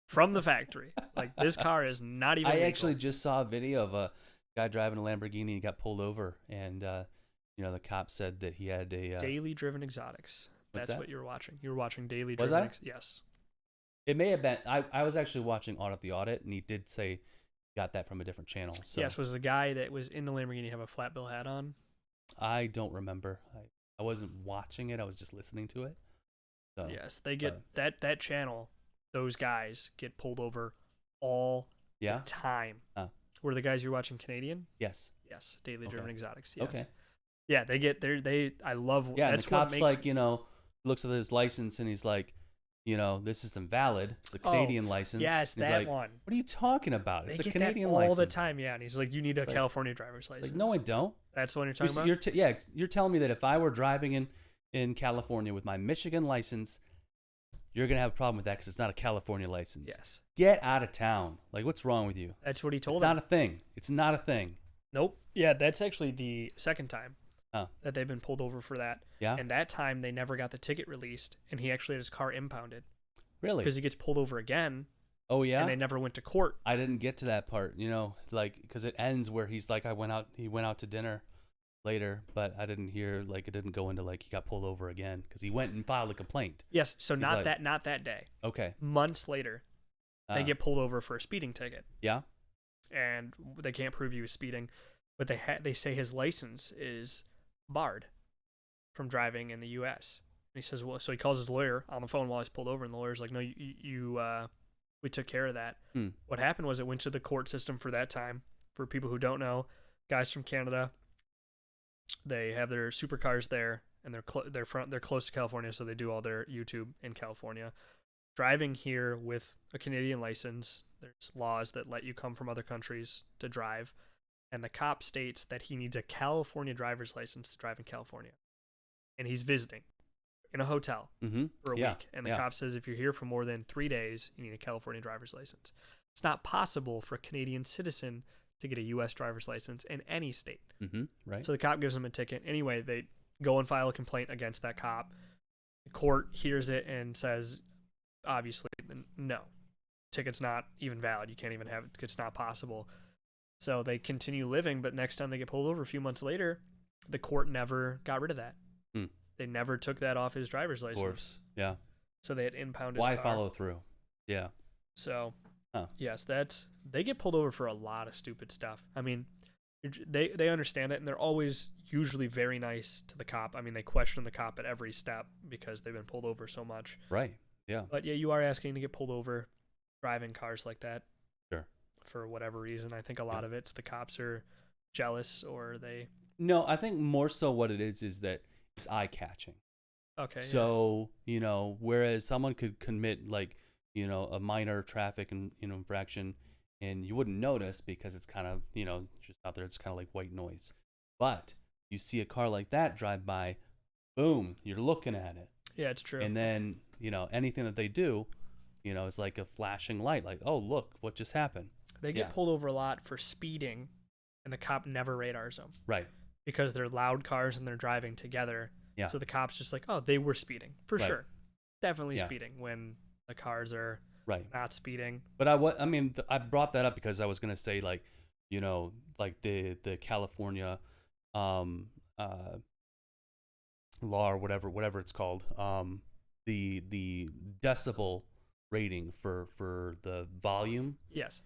A: from the factory. Like this car is not even legal.
B: Actually just saw a video of a guy driving a Lamborghini. He got pulled over and the cop said that he had a
A: Daily Driven Exotics. That's what you were watching. You were watching Daily
B: Was
A: Driven.
B: I?
A: Yes.
B: It may have been. I was actually watching Audit the Audit, and he did say he got that from a different channel. So.
A: Yes, was the guy that was in the Lamborghini have a flat bill hat on?
B: I don't remember. I wasn't watching it. I was just listening to it. So,
A: yes, they get that channel those guys get pulled over all
B: Yeah.
A: the time.
B: Uh,
A: Were the guys you're watching Canadian?
B: yes.
A: Yes, Daily Driven
B: Okay.
A: Exotics. Yes.
B: Okay.
A: Yeah, they get they. I love.
B: Yeah,
A: That's
B: and the
A: what
B: cop's
A: makes.
B: like, looks at his license and he's like, this isn't valid. It's a Canadian license.
A: Yes,
B: He's
A: that
B: like,
A: one.
B: What are you talking about?
A: They
B: It's a
A: get
B: Canadian
A: that all
B: license.
A: the time. Yeah, and he's like, you need a
B: Like-
A: California driver's license.
B: Like, no, I don't.
A: That's the one you're talking about.
B: You're telling me that if I were driving in California with my Michigan license, you're gonna have a problem with that because it's not a California license.
A: Yes.
B: Get out of town. Like, what's wrong with you?
A: That's what he
B: It's
A: told
B: not
A: him.
B: a thing. It's not a thing.
A: Nope. Yeah, that's actually the second time
B: Oh.
A: that they've been pulled over for that.
B: Yeah.
A: And that time they never got the ticket released, and he actually had his car impounded
B: Really?
A: because he gets pulled over again,
B: Oh yeah.
A: and they never went to court.
B: I didn't get to that part. Because it ends where he's like, he went out to dinner later, but I didn't hear, like, it didn't go into, like, he got pulled over again because he went and filed a complaint.
A: Yes. So not
B: like-
A: not that day.
B: Okay.
A: Months later, they get pulled over for a speeding ticket,
B: Yeah.
A: and they can't prove he was speeding, but they say his license is barred from driving in the U.S. And he says, well, so he calls his lawyer on the phone while he's pulled over, and the lawyer's like, no, we took care of that. What happened was it went to the court system for that time. For people who don't know, guys from Canada, they have their supercars there, and they're close to California, so they do all their YouTube in California. Driving here with a Canadian license, there's laws that let you come from other countries to drive, and the cop states that he needs a California driver's license to drive in California, and he's visiting in a hotel for a week, and the cop says if you're here for more than 3 days, you need a California driver's license. It's not possible for a Canadian citizen to get a U.S. driver's license in any state.
B: Right.
A: So the cop gives him a ticket. Anyway, they go and file a complaint against that cop. The court hears it and says, obviously, no, ticket's not even valid. You can't even have it. It's not possible. So they continue living, but next time they get pulled over a few months later, the court never got rid of that. They never took that off his driver's license.
B: Of course. Yeah.
A: So they had impounded his
B: Why
A: car.
B: follow through? Yeah.
A: So, yes, they get pulled over for a lot of stupid stuff. I mean, they understand it, and they're always usually very nice to the cop. I mean, they question the cop at every step because they've been pulled over so much.
B: Right. Yeah.
A: But yeah, you are asking to get pulled over driving cars like that.
B: Sure.
A: For whatever reason. I think a lot of it's the cops are jealous or they...
B: No, I think more so what it is that it's eye-catching.
A: Okay.
B: So, whereas someone could commit, like, a minor traffic infraction and you wouldn't notice because it's kind of, just out there, it's kind of like white noise. But you see a car like that drive by, boom, you're looking at it.
A: Yeah, it's true.
B: And then, anything that they do, is like a flashing light, like, oh, look, what just happened?
A: They get pulled over a lot for speeding, and the cop never radars them.
B: Right.
A: Because they're loud cars and they're driving together.
B: Yeah.
A: So the cop's just like, oh, they were speeding. For
B: Right.
A: sure. Definitely
B: Yeah.
A: speeding when the cars are not speeding.
B: But I brought that up because I was going to say, like, like the California law or whatever it's called, the decibel rating for the volume
A: Yes.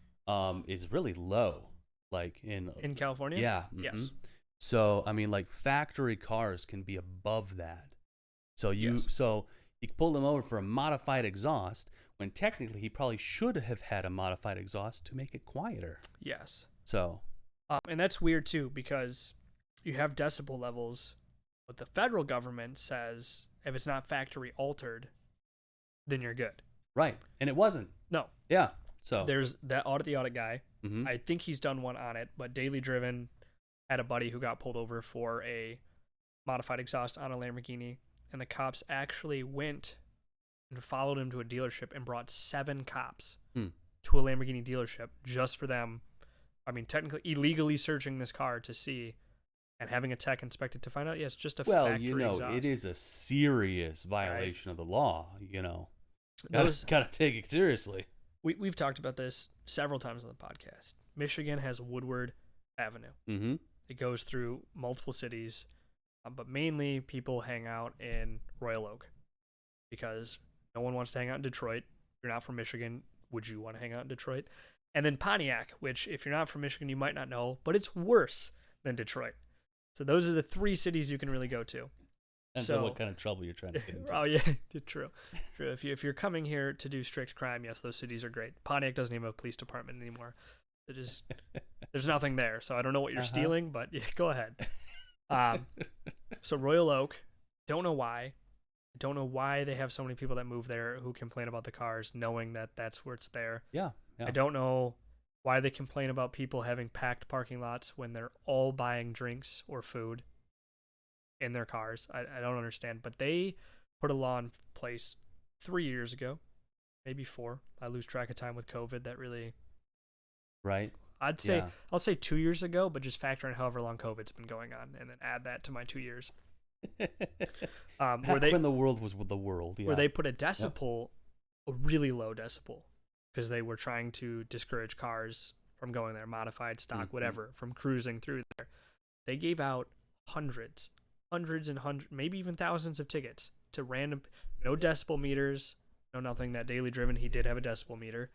B: is really low, like in
A: California?
B: Yeah.
A: Yes.
B: So I mean, like, factory cars can be above that. So you pull them over for a modified exhaust when technically he probably should have had a modified exhaust to make it quieter.
A: Yes.
B: So
A: and that's weird too because you have decibel levels, but the federal government says if it's not factory altered, then you're good.
B: right, and it wasn't.
A: No.
B: Yeah. So
A: There's that the audit guy.
B: Mhm.
A: I think he's done one on it, but Daily Driven had a buddy who got pulled over for a modified exhaust on a Lamborghini, and the cops actually went and followed him to a dealership and brought 7 cops to a Lamborghini dealership just for them. I mean, technically illegally searching this car to see and having a tech inspect it to find out, it's just a factory exhaust.
B: it is a serious violation of the law.
A: Those-
B: Gotta take it seriously.
A: We've talked about this several times on the podcast. Michigan has Woodward Avenue.
B: Mm-hmm.
A: It goes through multiple cities, but mainly people hang out in Royal Oak because no one wants to hang out in Detroit. If you're not from Michigan, would you want to hang out in Detroit? And then Pontiac, which if you're not from Michigan, you might not know, but it's worse than Detroit. So those are the 3 cities you can really go to.
B: Depends on what kind of trouble you're trying to get into.
A: Oh yeah, true. If you're coming here to do strict crime, yes, those cities are great. Pontiac doesn't even have a police department anymore. There's nothing there, so I don't know what you're stealing, but yeah, go ahead. So Royal Oak, don't know why. Don't know why they have so many people that move there who complain about the cars, knowing that that's where it's there.
B: Yeah.
A: I don't know why they complain about people having packed parking lots when they're all buying drinks or food in their cars. I don't understand. But they put a law in place 3 years ago, maybe 4. I lose track of time with COVID. That really...
B: Right.
A: I'll say 2 years ago, but just factor in however long COVID's been going on, and then add that to my 2 years.
B: When the world was with the world,
A: where they put a decibel, a really low decibel, because they were trying to discourage cars from going there, modified stock, whatever, from cruising through there. They gave out hundreds and hundreds, maybe even thousands of tickets to random, no decibel meters, no nothing. That Daily Driven, he did have a decibel meter.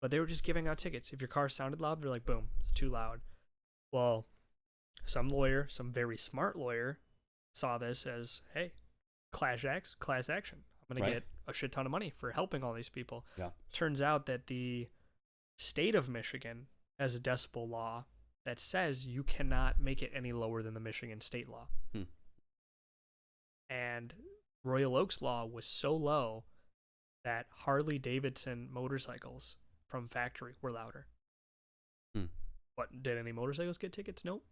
A: But they were just giving out tickets. If your car sounded loud, they're like, boom, it's too loud. Well, some very smart lawyer, saw this as, hey, class action. I'm going to get a shit ton of money for helping all these people.
B: Yeah.
A: Turns out that the state of Michigan has a decibel law that says you cannot make it any lower than the Michigan state law. And Royal Oak's law was so low that Harley Davidson motorcycles from factory were louder. What, did any motorcycles get tickets? Nope.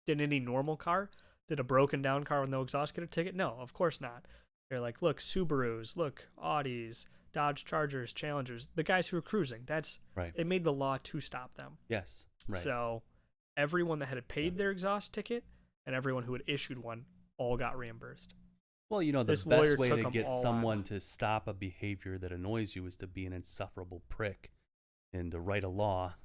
A: Did any normal car? Did a broken down car with no exhaust get a ticket? No, of course not. They're like, look, Subarus, look, Audis, Dodge Chargers, Challengers, the guys who were cruising. That's right. They made the law to stop them.
B: Yes, right.
A: So everyone that had paid their exhaust ticket and everyone who had issued one all got reimbursed.
B: Well, the best way to get someone to stop a behavior that annoys you is to be an insufferable prick and to write a law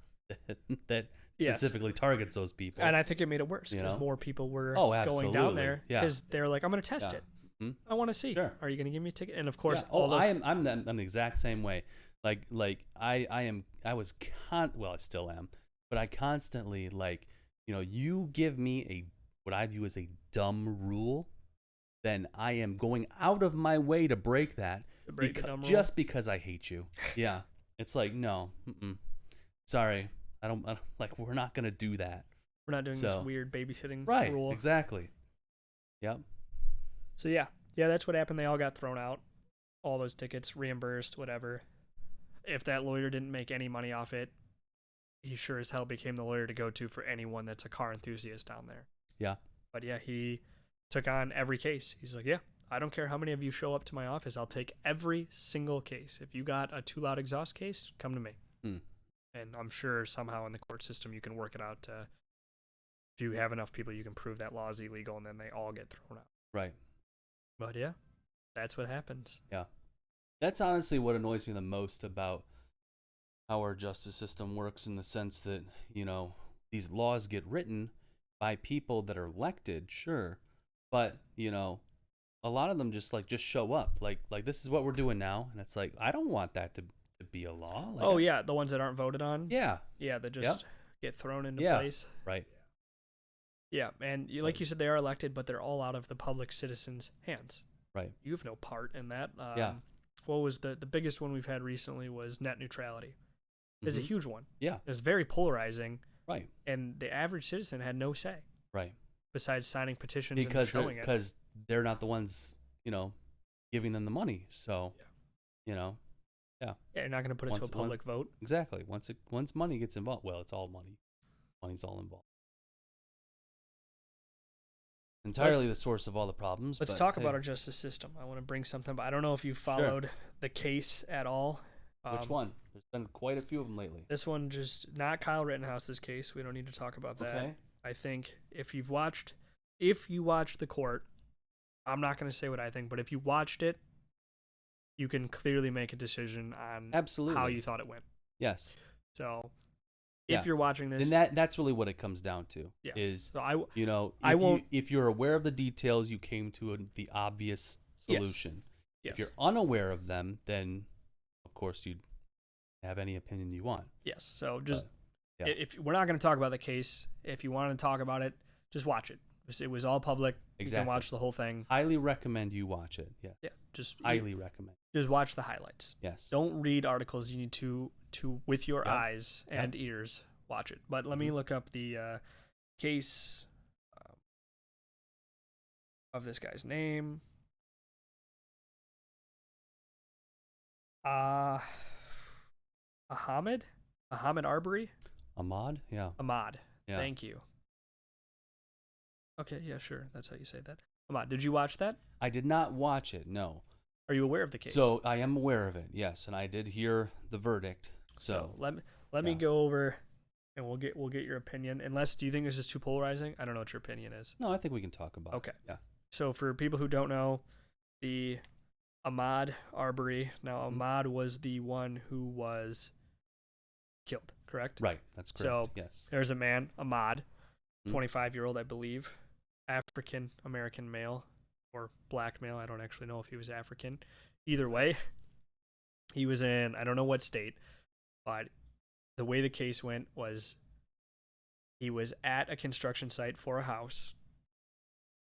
B: that specifically targets those people.
A: And I think it made it worse because more people were going down there because they're like, I'm going to test it. I want to see. Sure. Are you going to give me a ticket? And of course,
B: I'm the exact same way. I still am, but I constantly you give me what I view as a dumb rule, then I am going out of my way to break that just because I hate you. Yeah. It's like, no, sorry. I don't we're not going to do that.
A: We're not doing this weird babysitting rule.
B: Right, exactly. Yep.
A: So yeah, that's what happened. They all got thrown out. All those tickets reimbursed, whatever. If that lawyer didn't make any money off it, he sure as hell became the lawyer to go to for anyone that's a car enthusiast down there.
B: Yeah.
A: But yeah, he took on every case. He's like, yeah, I don't care how many of you show up to my office. I'll take every single case. If you got a too loud exhaust case, come to me. And I'm sure somehow in the court system you can work it out to, if you have enough people, you can prove that law is illegal and then they all get thrown out.
B: Right.
A: But yeah, that's what happens.
B: Yeah. That's honestly what annoys me the most about how our justice system works, in the sense that, these laws get written by people that are elected, sure, but, a lot of them just show up. Like this is what we're doing now, and it's like, I don't want that to be a law.
A: The ones that aren't voted on. Yeah, that just get thrown into place.
B: Right.
A: Yeah, and like you said, they are elected, but they're all out of the public citizens' hands.
B: Right.
A: You have no part in that. What was the biggest one we've had recently was net neutrality. It's a huge one. Yeah. It was very polarizing.
B: Right.
A: And the average citizen had no say.
B: Right.
A: Besides signing petitions and showing it.
B: Because they're not the ones, giving them the money. So, Yeah,
A: you're not going to put it to a public vote.
B: Exactly. Once money gets involved, well, it's all money. Money's all involved. Entirely the source of all the problems.
A: Let's talk about our justice system. I want to bring something, but I don't know if you followed the case at all.
B: Which one? There's been quite a few of them lately.
A: This one, just not Kyle Rittenhouse's case. We don't need to talk about that. Okay. I think if you watched the court, I'm not going to say what I think, but if you watched it, you can clearly make a decision on how you thought it went.
B: Yes.
A: So if you're watching this,
B: and that's really what it comes down to. Yes. Is if you're aware of the details, you came to the obvious solution. Yes. If you're unaware of them, then of course you'd have any opinion you want.
A: Yes. So if we're not going to talk about the case, if you want to talk about it, just watch it. It was all public.
B: Exactly.
A: You can watch the whole thing.
B: Highly recommend you watch it.
A: Yeah, just
B: highly recommend.
A: Just watch the highlights.
B: Yes.
A: Don't read articles. You need to with your
B: Yep.
A: eyes and ears watch it. But let me look up the case of this guy's name. Ahmed Arbery.
B: Ahmad. Yeah.
A: Ahmad.
B: Yeah.
A: Thank you. Okay, yeah, sure. That's how you say that. Ahmad, did you watch that?
B: I did not watch it. No.
A: Are you aware of the case?
B: So I am aware of it. Yes, and I did hear the verdict. So
A: let me go over, and we'll get your opinion. Unless, do you think this is too polarizing? I don't know what your opinion is.
B: No, I think we can talk about
A: Okay.
B: it. Yeah.
A: So for people who don't know, the Ahmad Arbery. Now Ahmad was the one who was killed, correct?
B: Right. That's correct.
A: So
B: yes.
A: there's a man, Ahmad, 25-year-old, I believe, African American male or black male. I don't actually know if he was African. Either way, he was in, I don't know what state, but the way the case went was he was at a construction site for a house.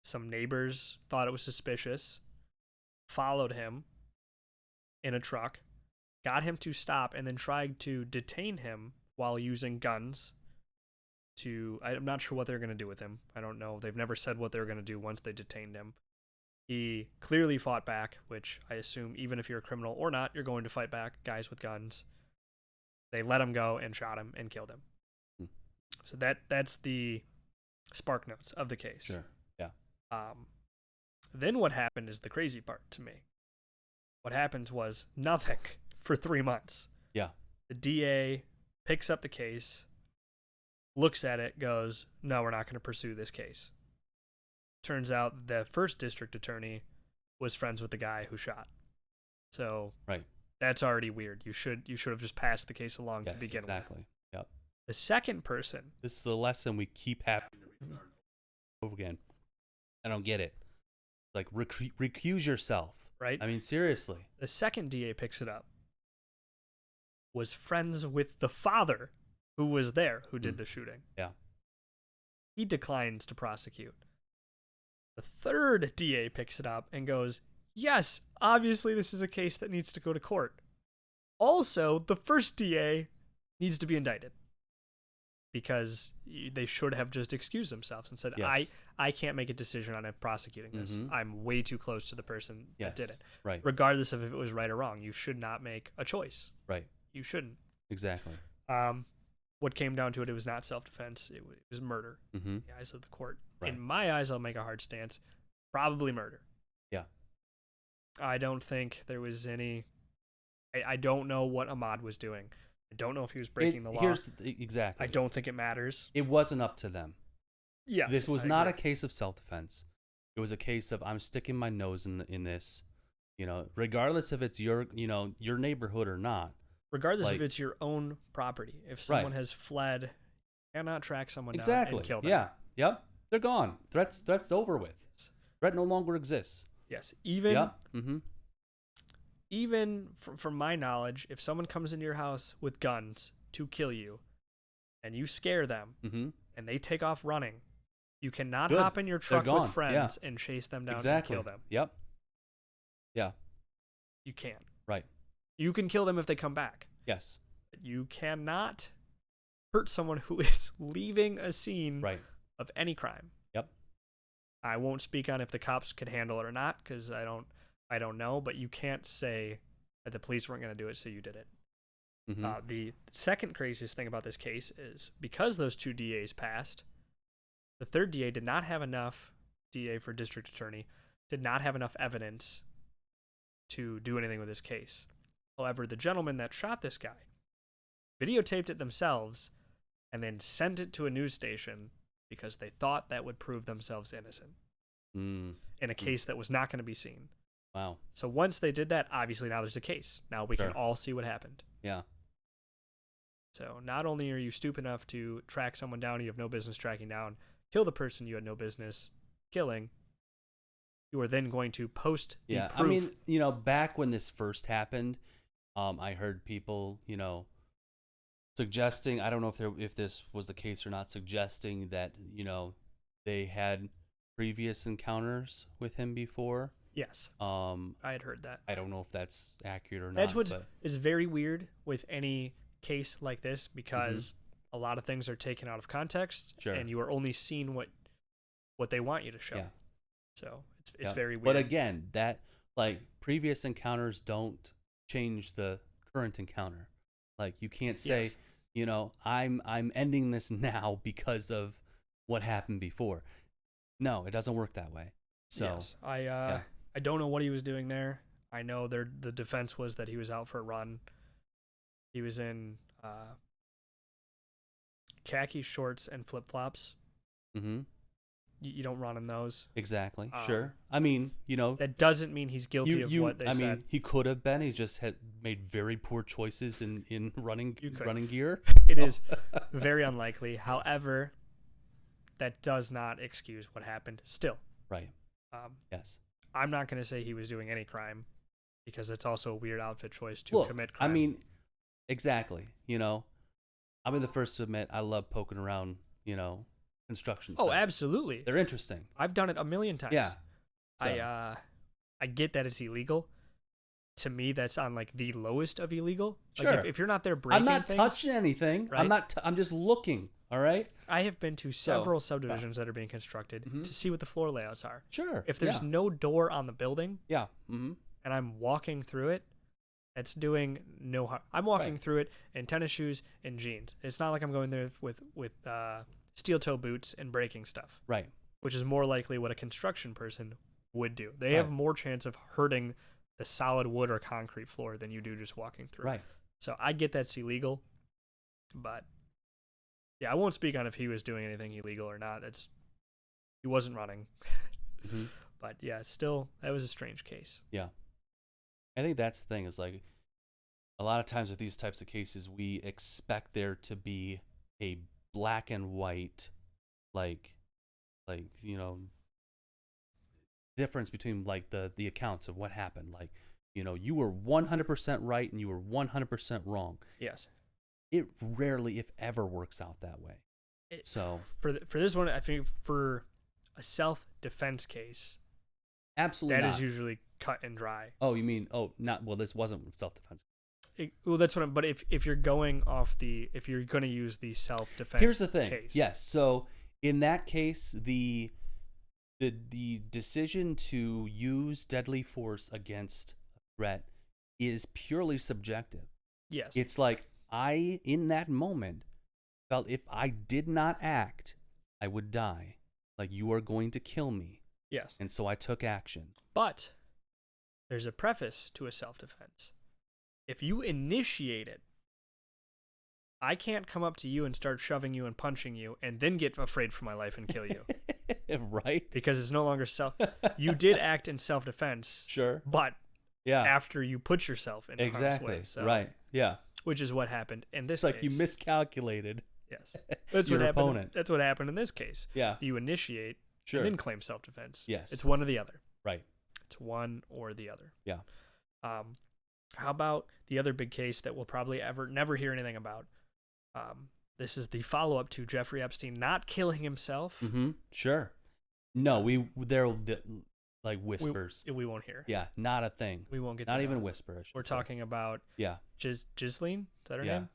A: Some neighbors thought it was suspicious, followed him in a truck, got him to stop, and then tried to detain him while using guns. I'm not sure what they're going to do with him. I don't know. They've never said what they're going to do once they detained him. He clearly fought back, which I assume even if you're a criminal or not, you're going to fight back, guys with guns. They let him go and shot him and killed him. So that's the spark notes of the case.
B: Sure. Yeah.
A: Then what happened is the crazy part to me. What happened was nothing for 3 months.
B: Yeah.
A: The DA picks up the case, looks at it, goes, no, we're not going to pursue this case. Turns out the first district attorney was friends with the guy who shot. So
B: right. That's
A: already weird. You should have just passed the case along to begin with.
B: Exactly. Yep.
A: The second person.
B: This is the lesson we keep having to read over again. I don't get it. Like recuse yourself.
A: Right.
B: I mean, seriously.
A: The second DA picks it up. Was friends with the father who was there, who did the shooting.
B: Yeah.
A: He declines to prosecute. The third DA picks it up and goes, yes, obviously this is a case that needs to go to court. Also, the first DA needs to be indicted because they should have just excused themselves and said,
B: yes.
A: I can't make a decision on prosecuting this. I'm way too close to the person that did it.
B: Right.
A: Regardless of if it was right or wrong, you should not make a choice.
B: Right.
A: You shouldn't.
B: Exactly.
A: What came down to it, it was not self-defense. It was murder in the eyes of the court. Right. In my eyes, I'll make a hard stance. Probably murder.
B: Yeah.
A: I don't think there was any... I don't know what Ahmad was doing. I don't know if he was breaking the law.
B: Exactly.
A: I don't think it matters.
B: It wasn't up to them.
A: Yes.
B: This was not a case of self-defense. It was a case of I'm sticking my nose in this, regardless if it's your neighborhood or not.
A: Regardless if it's your own property. If someone has fled, you cannot track someone down and kill them.
B: Yeah. Yep. They're gone. Threat's over with. Threat no longer exists.
A: Yes. Even from my knowledge, if someone comes into your house with guns to kill you and you scare them and they take off running, you cannot hop in your truck with friends and chase them down and kill them.
B: Yep. Yeah.
A: You can't.
B: Right.
A: You can kill them if they come back.
B: Yes.
A: You cannot hurt someone who is leaving a scene of any crime.
B: Yep.
A: I won't speak on if the cops could handle it or not because I don't know, but you can't say that the police weren't going to do it, so you did it. The second craziest thing about this case is because those two DAs passed, the third DA did not have enough, DA for district attorney, did not have enough evidence to do anything with this case. However, the gentleman that shot this guy videotaped it themselves and then sent it to a news station because they thought that would prove themselves innocent in a case that was not going to be seen.
B: Wow.
A: So once they did that, obviously now there's a case. Now we can all see what happened.
B: Yeah.
A: So not only are you stupid enough to track someone down you have no business tracking down, kill the person you had no business killing, you are then going to post the proof.
B: I mean, back when this first happened, I heard people, suggesting, I don't know if this was the case or not, suggesting that, they had previous encounters with him before.
A: Yes,
B: I
A: had heard that.
B: I don't know if that's accurate or not.
A: That's what is very weird with any case like this, because a lot of things are taken out of context, and you are only seeing what they want you to show.
B: Yeah.
A: So it's very weird.
B: But again, that like previous encounters don't change the current encounter. Like you can't say, you know, I'm ending this now because of what happened before. No, it doesn't work that way. So
A: yes, I don't know what he was doing there. I know the defense was that he was out for a run. He was in khaki shorts and flip flops.
B: Mm-hmm.
A: You don't run in those.
B: Exactly. Sure. I mean, you know,
A: that doesn't mean he's guilty of what they said.
B: I mean, he could have been. He just had made very poor choices in running gear.
A: It is very unlikely. However, that does not excuse what happened. Still.
B: Right. Yes.
A: I'm not going to say he was doing any crime, because it's also a weird outfit choice to commit crime.
B: I mean, exactly. You know, I'll be the first to admit I love poking around, you know, construction sites.
A: Oh, absolutely.
B: They're interesting.
A: I've done it a million times.
B: Yeah.
A: So. I get that it's illegal. To me, that's on like the lowest of illegal.
B: Sure.
A: Like if you're not there breaking
B: I'm not
A: things,
B: touching anything.
A: Right?
B: I'm just looking. All right.
A: I have been to several subdivisions that are being constructed to see what the floor layouts are.
B: Sure.
A: If there's no door on the building,
B: and
A: I'm walking through it, that's doing no harm. I'm walking through it in tennis shoes and jeans. It's not like I'm going there with steel toe boots and breaking stuff.
B: Right.
A: Which is more likely what a construction person would do. They have more chance of hurting the solid wood or concrete floor than you do just walking through.
B: Right.
A: So I get that's illegal, but yeah, I won't speak on if he was doing anything illegal or not. He wasn't running. But yeah, still, that was a strange case.
B: Yeah. I think that's the thing, is like a lot of times with these types of cases, we expect there to be a black and white, like, you know, difference between like the accounts of what happened. Like, you know, you were 100% right and you were 100% wrong.
A: Yes.
B: It rarely, if ever, works out that way. So
A: for this one, I think for a self-defense case,
B: absolutely
A: that
B: not.
A: is usually cut and dry.
B: Oh, you mean this wasn't self-defense.
A: Well, that's what I'm. But if you're going off if you're going to use the self-defense,
B: here's the thing.
A: Case.
B: Yes. So in that case, the decision to use deadly force against a threat is purely subjective.
A: Yes.
B: It's like I, in that moment, felt if I did not act, I would die. Like, you are going to kill me.
A: Yes.
B: And so I took action.
A: But there's a preface to a self-defense. If you initiate it, I can't come up to you and start shoving you and punching you and then get afraid for my life and kill you.
B: Right?
A: Because it's no longer you did act in self-defense.
B: Sure.
A: But after you put yourself in harm's way. So,
B: right. Yeah.
A: Which is what happened in this
B: case.
A: It's
B: like you miscalculated.
A: Yes. That's
B: your
A: what happened.
B: opponent.
A: That's what happened in this case.
B: Yeah.
A: You initiate and then claim self-defense.
B: Yes.
A: It's one or the other.
B: Right.
A: It's one or the other.
B: Yeah.
A: How about the other big case that we'll probably never hear anything about? This is the follow-up to Jeffrey Epstein not killing himself.
B: Mm-hmm. Sure. No, there like whispers.
A: We won't hear.
B: Yeah, not a thing.
A: We won't get.
B: Not even whisper.
A: We're talking about.
B: Yeah.
A: Ghislaine. Is that her name?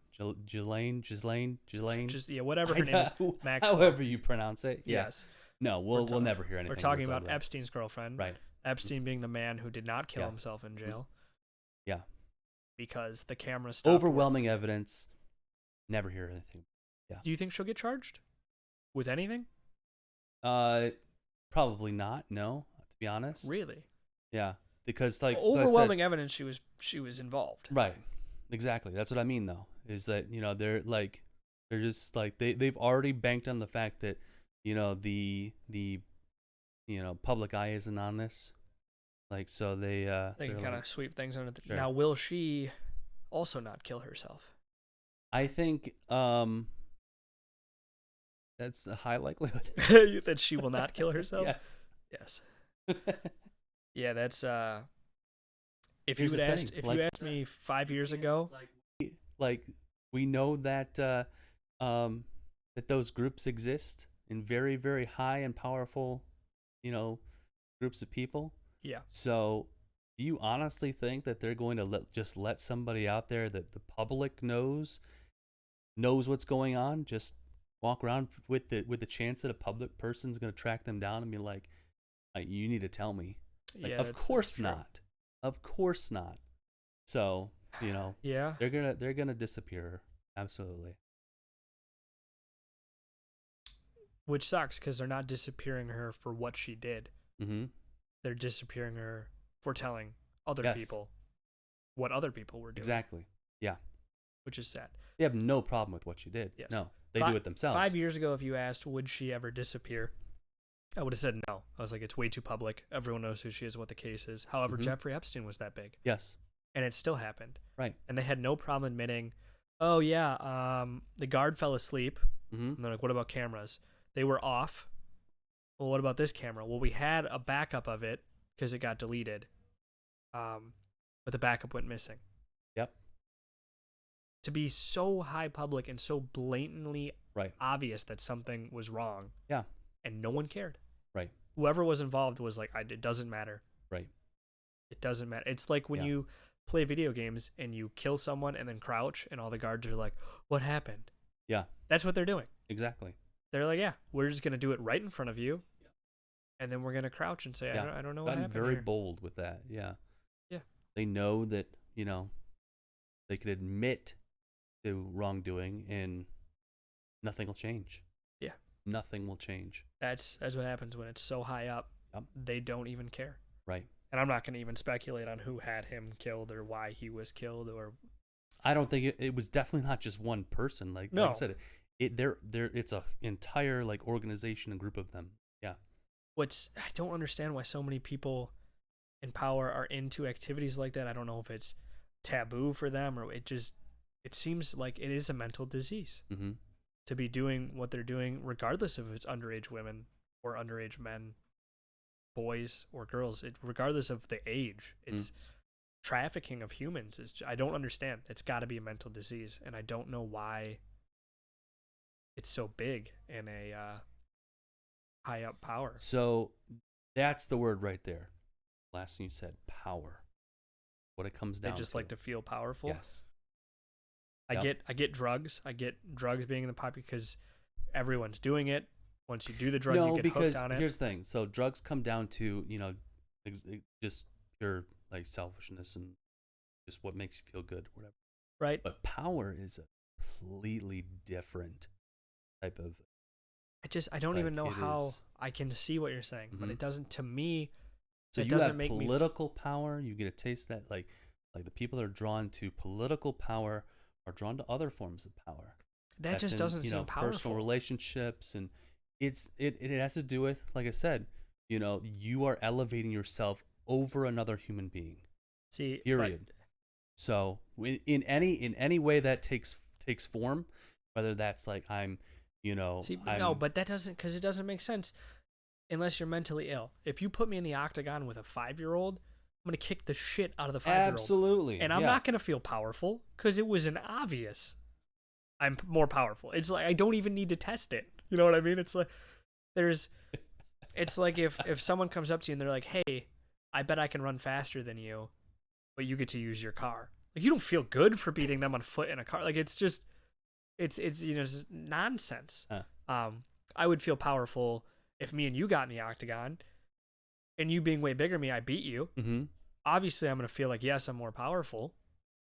B: Ghislaine.
A: Yeah, whatever her name is. Maxwell.
B: However you pronounce it. Yeah.
A: Yes.
B: No, we'll never hear anything.
A: We're talking about Epstein's girlfriend.
B: Right.
A: Epstein being the man who did not kill himself in jail.
B: Yeah.
A: Because the camera stopped.
B: Overwhelming evidence. Never hear anything. Yeah.
A: Do you think she'll get charged with anything?
B: Probably not. No, to be honest.
A: Really?
B: Yeah, because like
A: overwhelming evidence, she was involved.
B: Right. Exactly. That's what I mean, though. Is that they're just like they've already banked on the fact that the public eye isn't on this. Like, so they
A: can kind of sweep things under the. Sure. Now, will she also not kill herself?
B: I think that's a high likelihood
A: that she will not kill herself.
B: Yes.
A: Yeah, that's if you asked me 5 years ago,
B: like we know that that those groups exist in very, very high and powerful groups of people.
A: Yeah.
B: So, do you honestly think that they're going to let somebody out there that the public knows what's going on just walk around with the chance that a public person's going to track them down and be like, you need to tell me? Like,
A: Yeah,
B: of
A: that's
B: course
A: true.
B: not. Of course not. So,
A: Yeah.
B: they're gonna disappear. Absolutely.
A: Which sucks because they're not disappearing her for what she did.
B: Mm-hmm.
A: They're disappearing her for telling other
B: Yes.
A: people what other people were doing.
B: Exactly. Yeah.
A: Which is sad.
B: They have no problem with what she did.
A: Yes.
B: No, they do it themselves.
A: 5 years ago, if you asked, would she ever disappear? I would have said no. I was like, it's way too public. Everyone knows who she is, what the case is. However, Jeffrey Epstein was that big.
B: Yes.
A: And it still happened.
B: Right.
A: And they had no problem admitting, oh, yeah, the guard fell asleep. And they're like, what about cameras? They were off. Well, what about this camera? Well, we had a backup of it because it got deleted. But the backup went missing.
B: Yep.
A: To be so high public and so blatantly obvious that something was wrong.
B: Yeah.
A: And no one cared.
B: Right.
A: Whoever was involved was like, it doesn't matter.
B: Right.
A: It doesn't matter. It's like when you play video games and you kill someone and then crouch and all the guards are like, what happened?
B: Yeah.
A: That's what they're doing.
B: Exactly.
A: They're like, yeah, we're just going to do it right in front of you. And then we're going to crouch and say, I don't know what happened
B: very
A: here.
B: bold with that. Yeah.
A: Yeah.
B: They know that, they could admit to wrongdoing and nothing will change.
A: Yeah.
B: Nothing will change.
A: That's what happens when it's so high up.
B: Yep.
A: They don't even care.
B: Right.
A: And I'm not going to even speculate on who had him killed or why he was killed or.
B: I don't think it was definitely not just one person. Like I said, it's a entire like organization and group of them. Yeah.
A: I don't understand why so many people in power are into activities like that. I don't know if it's taboo for them or it seems like it is a mental disease to be doing what they're doing, regardless of if it's underage women or underage men, boys or girls. Regardless of the age, it's trafficking of humans. I don't understand. It's got to be a mental disease, and I don't know why it's so big in a high up power.
B: So that's the word right there. Last thing you said, power. What it comes down to.
A: They just like to feel powerful.
B: Yes.
A: I get drugs. I get drugs being in the pocket because everyone's doing it. Once you do the drug, you get hooked on it.
B: Here's the thing. So drugs come down to, just pure like selfishness and just what makes you feel good, whatever.
A: Right.
B: But power is a completely different type of.
A: I don't even know how I can see what you're saying, but it doesn't, to me.
B: So
A: it
B: you
A: doesn't
B: have
A: make
B: political power. You get a taste that like the people that are drawn to political power are drawn to other forms of power.
A: That just doesn't seem powerful.
B: Personal relationships, and it has to do with, like I said, you are elevating yourself over another human being.
A: See,
B: period. So in any way that takes form, whether that's like
A: but that doesn't, because it doesn't make sense unless you're mentally ill. If you put me in the octagon with a 5-year-old, I'm going to kick the shit out of the 5-year-old.
B: Absolutely.
A: And I'm not going to feel powerful because it was an obvious I'm more powerful. It's like I don't even need to test it. You know what I mean? It's like it's like if someone comes up to you and they're like, "Hey, I bet I can run faster than you, but you get to use your car." Like, you don't feel good for beating them on foot in a car. Like, it's just it's just nonsense. I would feel powerful if me and you got in the octagon, and you being way bigger than me, I beat you.
B: Mm-hmm.
A: Obviously, I'm gonna feel like, yes, I'm more powerful.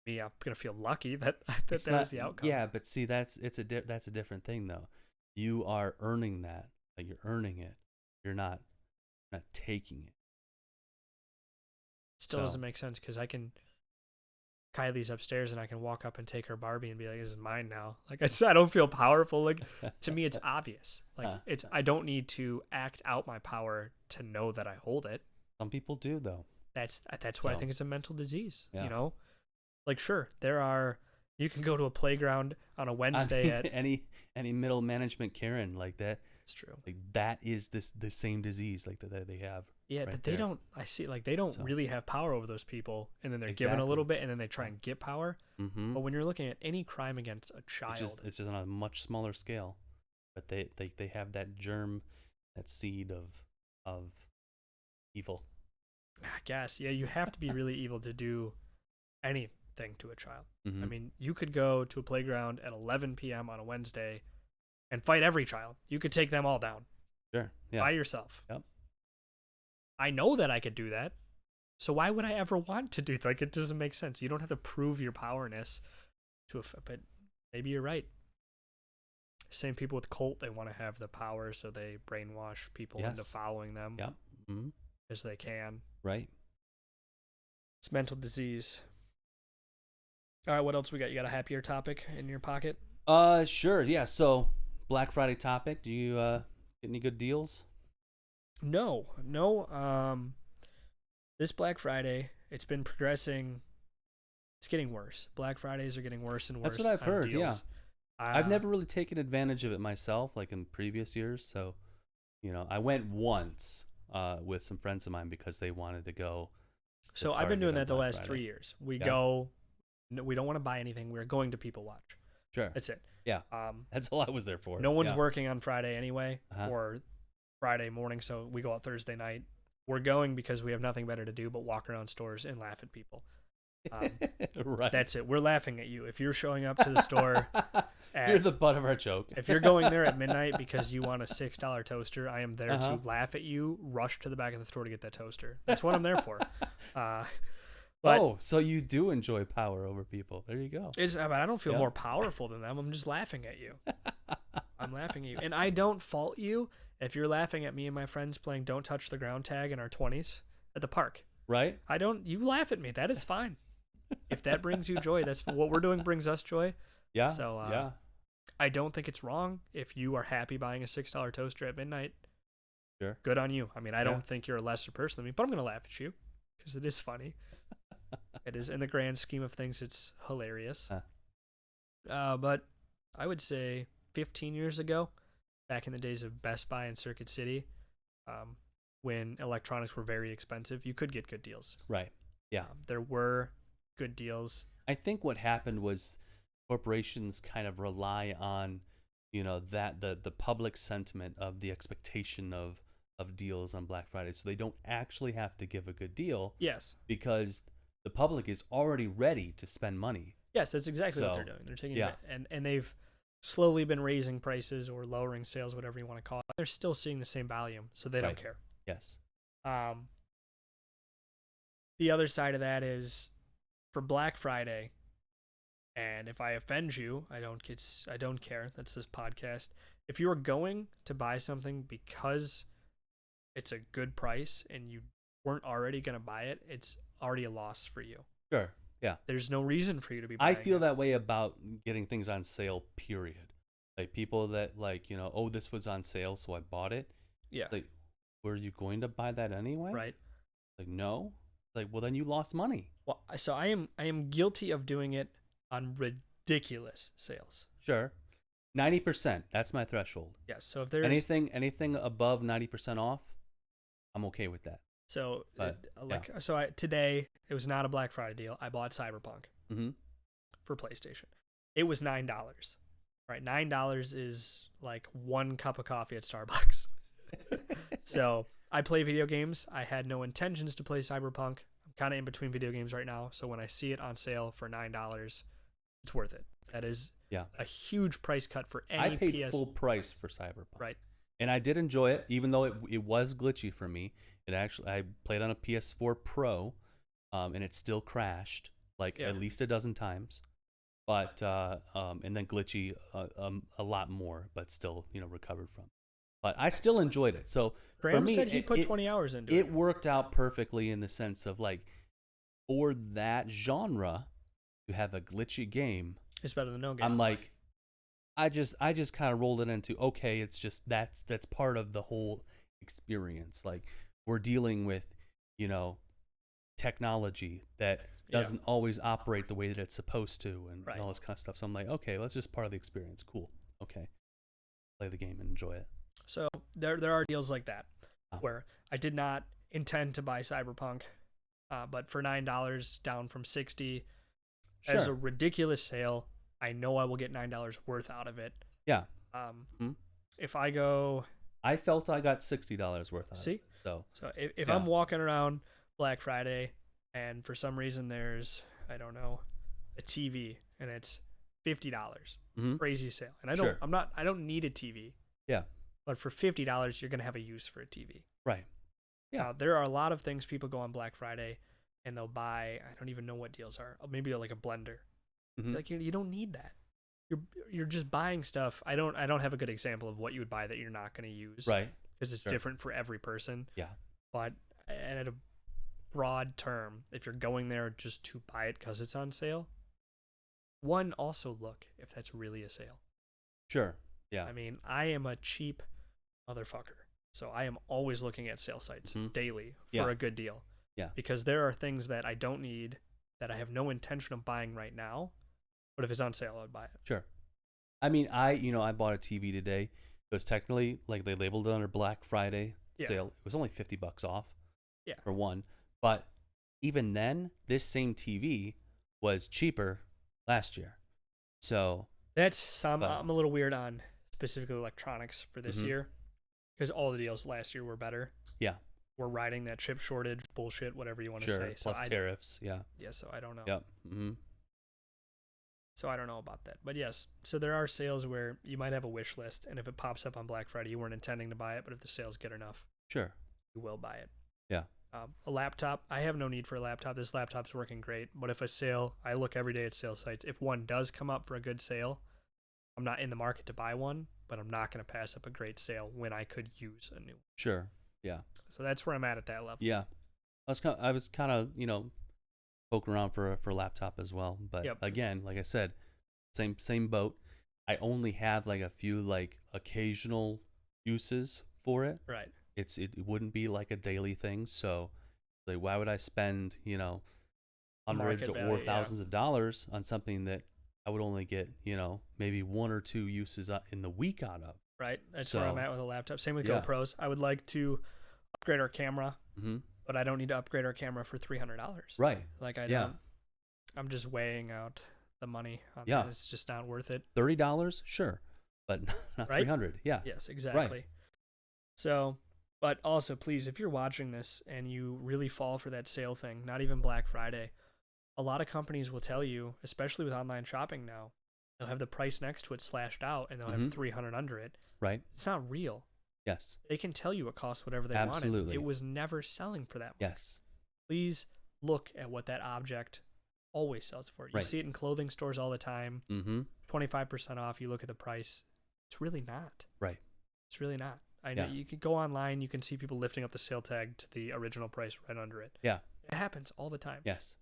A: Me, I'm gonna feel lucky that was the outcome.
B: Yeah, but see, that's a different thing though. You are earning that. Like, you're earning it. You're not taking it.
A: Still doesn't make sense because Kylie's upstairs and I can walk up and take her Barbie and be like, "This is mine now." Like, I don't feel powerful. Like, to me, it's obvious. Like, I don't need to act out my power to know that I hold it.
B: Some people do though.
A: That's why I think it's a mental disease.
B: Yeah.
A: You know, like, sure, you can go to a playground on a Wednesday at
B: any middle management Karen like that.
A: It's true.
B: Like, that is the same disease like that they have.
A: Yeah,
B: right
A: but they
B: there.
A: don't. I see. Like, they don't really have power over those people, and then they're given a little bit, and then they try and get power.
B: Mm-hmm.
A: But when you're looking at any crime against a child,
B: it's just on a much smaller scale. But they have that germ, that seed of of evil.
A: I guess, yeah, you have to be really evil to do anything to a child.
B: Mm-hmm.
A: I mean, you could go to a playground at 11 p.m. on a Wednesday and fight every child. You could take them all down.
B: Sure. Yeah.
A: By yourself.
B: Yep.
A: I know that I could do that. So why would I ever want to do that? Like, it doesn't make sense. You don't have to prove your powerness but maybe you're right. Same people with cult, they want to have the power, so they brainwash people into following them as they can.
B: Right.
A: It's mental disease. All right, what else we got? You got a happier topic in your pocket?
B: Sure. Yeah. So Black Friday topic. Do you get any good deals?
A: No. This Black Friday, it's been progressing. It's getting worse. Black Fridays are getting worse and worse.
B: That's what I've heard.
A: Deals.
B: Yeah. I've never really taken advantage of it myself, like in previous years. So, I went once with some friends of mine because they wanted to go.
A: So I've been doing that the last 3 years. We go. We don't want to buy anything. We're going to people watch.
B: Sure.
A: That's it.
B: Yeah. That's all I was there for.
A: No one's working on Friday anyway, or Friday morning, so we go out Thursday night. We're going because we have nothing better to do but walk around stores and laugh at people.
B: Right.
A: That's it. We're laughing at you. If you're showing up to the store,
B: you're the butt of our joke.
A: If you're going there at midnight because you want a $6 toaster, I am there to laugh at you, rush to the back of the store to get that toaster. That's what I'm there for.
B: So you do enjoy power over people. There you go.
A: But I don't feel more powerful than them. I'm just laughing at you. I'm laughing at you. And I don't fault you if you're laughing at me and my friends playing Don't Touch the Ground tag in our 20s at the park.
B: Right?
A: You laugh at me. That is fine. If that brings you joy, that's what we're doing brings us joy.
B: Yeah.
A: So I don't think it's wrong if you are happy buying a $6 toaster at midnight.
B: Sure.
A: Good on you. I mean, I don't think you're a lesser person than me, but I'm going to laugh at you because it is funny. It is, in the grand scheme of things, it's hilarious. But I would say 15 years ago, back in the days of Best Buy and Circuit City, when electronics were very expensive, you could get good deals.
B: Right. Yeah.
A: There were good deals.
B: I think what happened was corporations kind of rely on, that the public sentiment of the expectation of deals on Black Friday, so they don't actually have to give a good deal.
A: Yes.
B: Because the public is already ready to spend money.
A: Yes, that's exactly what they're doing. They're taking it, and they've slowly been raising prices or lowering sales, whatever you want to call it. They're still seeing the same volume, so they don't care.
B: Yes.
A: The other side of that is for Black Friday, and if I offend you, I don't care. That's this podcast. If you are going to buy something because it's a good price and you weren't already going to buy it, it's already a loss for you.
B: Sure. Yeah.
A: There's no reason for you to be buying
B: I feel that way about getting things on sale, period. Like people that this was on sale, so I bought it.
A: Yeah.
B: It's like, were you going to buy that anyway?
A: Right.
B: Like, no. Like, well, then you lost money.
A: Well, so I am guilty of doing it on ridiculous sales.
B: Sure. 90%. That's my threshold.
A: Yes. So if there's
B: anything above 90% off, I'm okay with that.
A: So today it was not a Black Friday deal. I bought Cyberpunk for PlayStation. It was $9. Right, $9 is like one cup of coffee at Starbucks. So I play video games. I had no intentions to play Cyberpunk. I'm kind of in between video games right now. So when I see it on sale for $9, it's worth it. That is a huge price cut for any PS.
B: I paid full price for Cyberpunk.
A: Right.
B: And I did enjoy it, even though it was glitchy for me. I played on a PS4 Pro, and it still crashed at least a dozen times. But and then glitchy a lot more, but still recovered from. But I still enjoyed it. So
A: Graham
B: for me,
A: said he put 20 hours into it.
B: It worked out perfectly in the sense of for that genre to have a glitchy game.
A: It's better than no game.
B: I'm like, I just kind of rolled it into okay. It's just that's part of the whole experience. Like we're dealing with technology that doesn't always operate the way that it's supposed to, and all this kind of stuff. So I'm like, okay, that's just part of the experience. Cool. Okay, play the game and enjoy it.
A: So there are deals like that where I did not intend to buy Cyberpunk, but for $9 down from $60 as a ridiculous sale, I know I will get $9 worth out of it.
B: Yeah.
A: If I go,
B: I felt I got $60 worth out of
A: See?
B: it. So
A: if
B: yeah.
A: I'm walking around Black Friday and for some reason there's, I don't know, a TV and it's $50,
B: Mhm.
A: crazy sale. And
B: Sure.
A: I don't need a TV,
B: Yeah.
A: but for $50, you're going to have a use for a TV.
B: Right. Yeah.
A: Now, there are a lot of things people go on Black Friday and they'll buy, I don't even know what deals are. Maybe like a blender.
B: Mhm.
A: Like you don't need that. You're just buying stuff. I don't have a good example of what you would buy that you're not going to use.
B: Right.
A: Because it's
B: Sure.
A: different for every person.
B: Yeah.
A: But and at a broad term, if you're going there just to buy it because it's on sale, one, also look if that's really a sale.
B: Sure. Yeah.
A: I mean, I am a cheap motherfucker. So I am always looking at sale sites daily for a good deal.
B: Yeah.
A: Because there are things that I don't need that I have no intention of buying right now. But if it's on sale, I would buy it.
B: Sure. I mean, I bought a TV today. It was technically like they labeled it under Black Friday sale. It was only $50 off.
A: Yeah.
B: For one. But even then, this same TV was cheaper last year. So
A: I'm a little weird on specifically electronics for this year because all the deals last year were better.
B: Yeah.
A: We're riding that chip shortage bullshit, whatever you want to say.
B: Plus tariffs. Yeah.
A: Yeah. So I don't know.
B: Yep. Mm-hmm.
A: So I don't know about that. But yes, so there are sales where you might have a wish list, and if it pops up on Black Friday, you weren't intending to buy it, but if the sales get enough,
B: Sure.
A: you will buy it.
B: Yeah.
A: A laptop, I have no need for a laptop. This laptop's working great. But if a sale, I look every day at sale sites. If one does come up for a good sale, I'm not in the market to buy one, but I'm not going to pass up a great sale when I could use a new one.
B: Sure. Yeah.
A: So that's where I'm at that level.
B: Yeah. I was kind of, poking around for a laptop as well. But again, like I said, same boat. I only have like a few like occasional uses for it.
A: Right.
B: It wouldn't be like a daily thing. So like why would I spend, hundreds or thousands of dollars on something that I would only get, maybe one or two uses in the week out of.
A: Right. That's where I'm at with a laptop. Same with GoPros. I would like to upgrade our camera, but I don't need to upgrade our camera for $300.
B: Right.
A: Like I don't. I'm just weighing out the money on that. It's just not worth it.
B: $30, sure, but not $300. Yeah.
A: Yes, exactly.
B: Right.
A: So, but also, please, if you're watching this and you really fall for that sale thing, not even Black Friday, a lot of companies will tell you, especially with online shopping now, they'll have the price next to it slashed out and they'll have 300 under it.
B: Right.
A: It's not real.
B: Yes.
A: They can tell you it costs whatever they
B: Absolutely.
A: wanted. It was never selling for that much.
B: Yes.
A: Please look at what that object always sells for. You see it in clothing stores all the time. 25% off. You look at the price. It's really not.
B: Right.
A: It's really not. I know you can go online. You can see people lifting up the sale tag to the original price right under it.
B: Yeah.
A: It happens all the time.
B: Yes.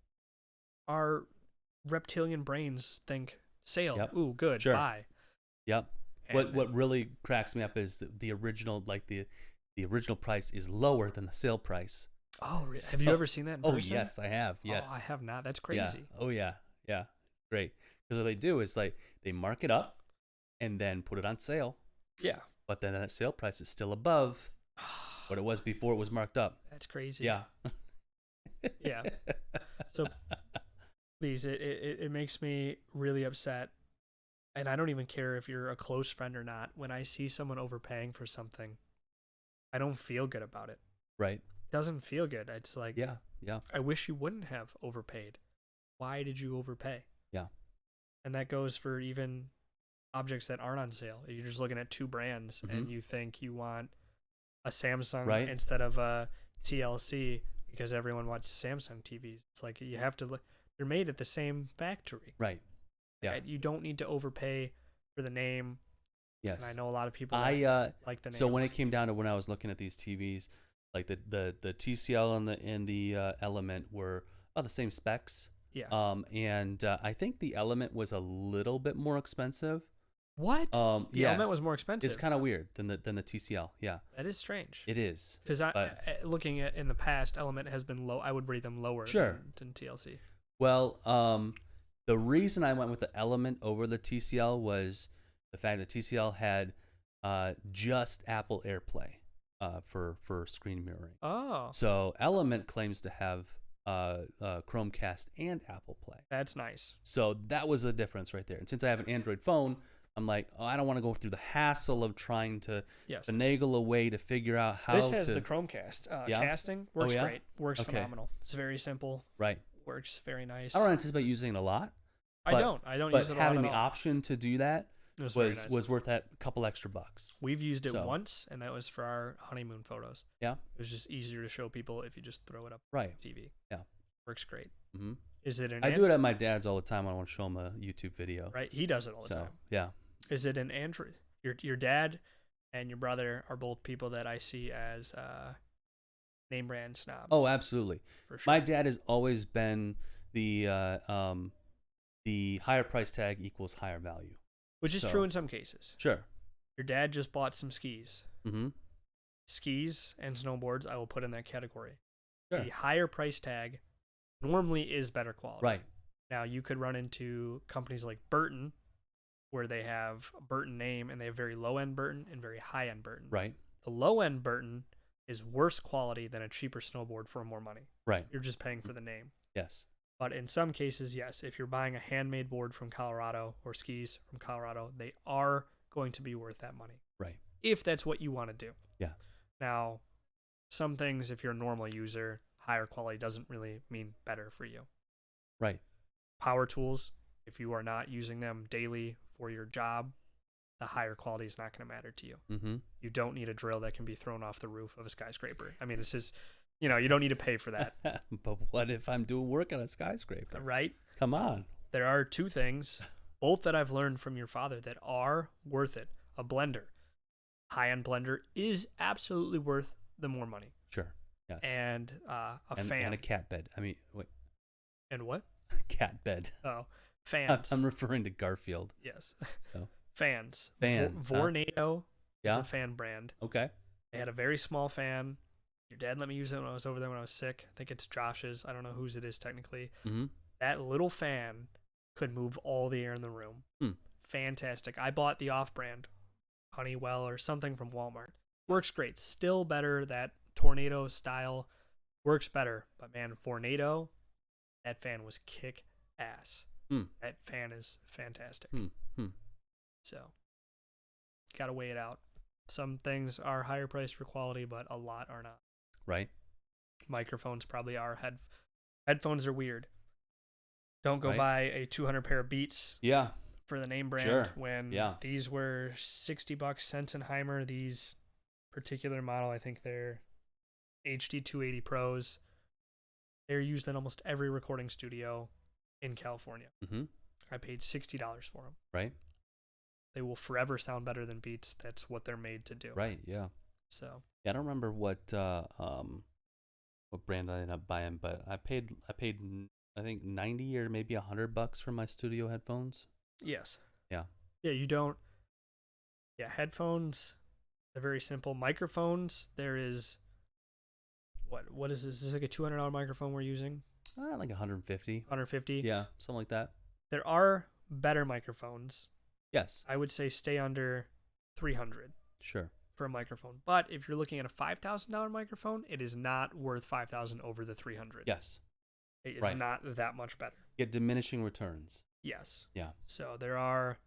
A: Our reptilian brains think sale.
B: Yep.
A: Ooh, good.
B: Sure.
A: Buy.
B: Yep. What really cracks me up is the original, like the original price is lower than the sale price.
A: Oh, have you ever seen that in person?
B: Oh, yes, I have. Yes.
A: Oh, I have not. That's crazy.
B: Yeah. Oh, yeah. Yeah. Great. Because what they do is like they mark it up and then put it on sale.
A: Yeah.
B: But then that sale price is still above what it was before it was marked up.
A: That's crazy.
B: Yeah.
A: Yeah. So please, it makes me really upset. And I don't even care if you're a close friend or not. When I see someone overpaying for something, I don't feel good about it.
B: Right.
A: It doesn't feel good. It's like,
B: yeah.
A: I wish you wouldn't have overpaid. Why did you overpay?
B: Yeah.
A: And that goes for even objects that aren't on sale. You're just looking at two brands and you think you want a Samsung instead of a TLC because everyone wants Samsung TVs. It's like you have to look. They're made at the same factory.
B: Right. Yeah.
A: You don't need to overpay for the name.
B: Yes.
A: And I know a lot of people that like the names.
B: So when it came down to when I was looking at these TVs, like the TCL and the Element were the same specs.
A: Yeah.
B: And I think the Element was a little bit more expensive.
A: What? The Element was more expensive.
B: It's kind of weird than the TCL. Yeah.
A: That is strange.
B: It is.
A: Because looking at in the past, Element has been low. I would rate them lower than TLC.
B: Well, the reason I went with the Element over the TCL was the fact that TCL had just Apple AirPlay for screen mirroring.
A: Oh.
B: So Element claims to have Chromecast and Apple Play.
A: That's nice.
B: So that was the difference right there. And since I have an Android phone, I'm like, oh, I don't want to go through the hassle of trying to
A: Yes.
B: finagle a way to figure out how
A: This has
B: to.
A: the Chromecast.
B: Yeah?
A: Casting
B: Oh,
A: works
B: yeah?
A: great. Works
B: Okay.
A: phenomenal. It's very simple.
B: Right.
A: Works very nice.
B: I don't anticipate using it a lot.
A: I don't
B: But
A: use it a lot
B: having
A: at
B: the
A: all.
B: option to do that
A: It was very nice.
B: was worth that couple extra bucks.
A: We've used it
B: So.
A: once, and that was for our honeymoon photos.
B: Yeah.
A: It was just easier to show people if you just throw it up
B: Right.
A: on TV.
B: Yeah.
A: Works great.
B: Mm-hmm.
A: Is it an
B: I do it at my dad's all the time when I want to show him a YouTube video.
A: Right, he does it all the time.
B: Yeah.
A: Is it an Android? Your dad and your brother are both people that I see as name brand snobs.
B: Oh, absolutely.
A: For sure.
B: My dad has always been the higher price tag equals higher value.
A: Which is true in some cases.
B: Sure.
A: Your dad just bought some skis.
B: Mm-hmm.
A: Skis and snowboards, I will put in that category.
B: Sure.
A: The higher price tag normally is better quality.
B: Right.
A: Now, you could run into companies like Burton, where they have a Burton name, and they have very low-end Burton and very high-end Burton.
B: Right.
A: The low-end Burton is worse quality than a cheaper snowboard for more money.
B: Right.
A: You're just paying for the name.
B: Yes.
A: But in some cases, yes, if you're buying a handmade board from Colorado or skis from Colorado, they are going to be worth that money.
B: Right.
A: If that's what you want to do.
B: Yeah.
A: Now, some things, if you're a normal user, higher quality doesn't really mean better for you.
B: Right.
A: Power tools, if you are not using them daily for your job, the higher quality is not going to matter to you.
B: Mm-hmm.
A: You don't need a drill that can be thrown off the roof of a skyscraper. I mean, this is, you don't need to pay for that.
B: But what if I'm doing work on a skyscraper?
A: Right?
B: Come on.
A: There are two things, both that I've learned from your father, that are worth it. A blender. High-end blender is absolutely worth the more money.
B: Sure. Yes.
A: And a fan.
B: And a cat bed. I mean, wait.
A: And what?
B: Cat bed.
A: Oh, fans.
B: I'm referring to Garfield.
A: Yes.
B: So.
A: Fans.
B: Fans.
A: Vornado is
B: Yeah.
A: a fan brand.
B: Okay.
A: They had a very small fan. Your dad let me use it when I was over there when I was sick. I think it's Josh's. I don't know whose it is technically.
B: Mm-hmm.
A: That little fan could move all the air in the room. Fantastic. I bought the off-brand Honeywell or something from Walmart. Works great. Still better. That tornado style works better. But man, Vornado, that fan was kick ass. That fan is fantastic. So, gotta weigh it out. Some things are higher priced for quality, but a lot are not.
B: Right.
A: Microphones probably are. Headphones are weird. Don't go
B: Right.
A: buy a 200 pair of Beats.
B: Yeah.
A: For the name brand,
B: Sure.
A: when these were $60 Sensenheimer. These particular model, I think they're HD 280 Pros. They're used in almost every recording studio in California.
B: Mm-hmm.
A: I paid $60 for them.
B: Right.
A: They will forever sound better than Beats. That's what they're made to do.
B: Right. Yeah.
A: So
B: Yeah, I don't remember what brand I ended up buying, but I paid I think 90 or maybe $100 for my studio headphones.
A: yes.
B: Yeah.
A: Yeah, you don't. Yeah, headphones. They're very simple. Microphones. There is. What is this? Is this like a $200 microphone we're using?
B: Like 150.
A: 150.
B: Yeah, something like that.
A: There are better microphones.
B: Yes.
A: I would say stay under 300
B: Sure.
A: for a microphone. But if you're looking at a $5,000 microphone, it is not worth $5,000 over the 300.
B: Yes.
A: It is
B: Right.
A: not that much better.
B: Get diminishing returns.
A: Yes.
B: Yeah.
A: So there are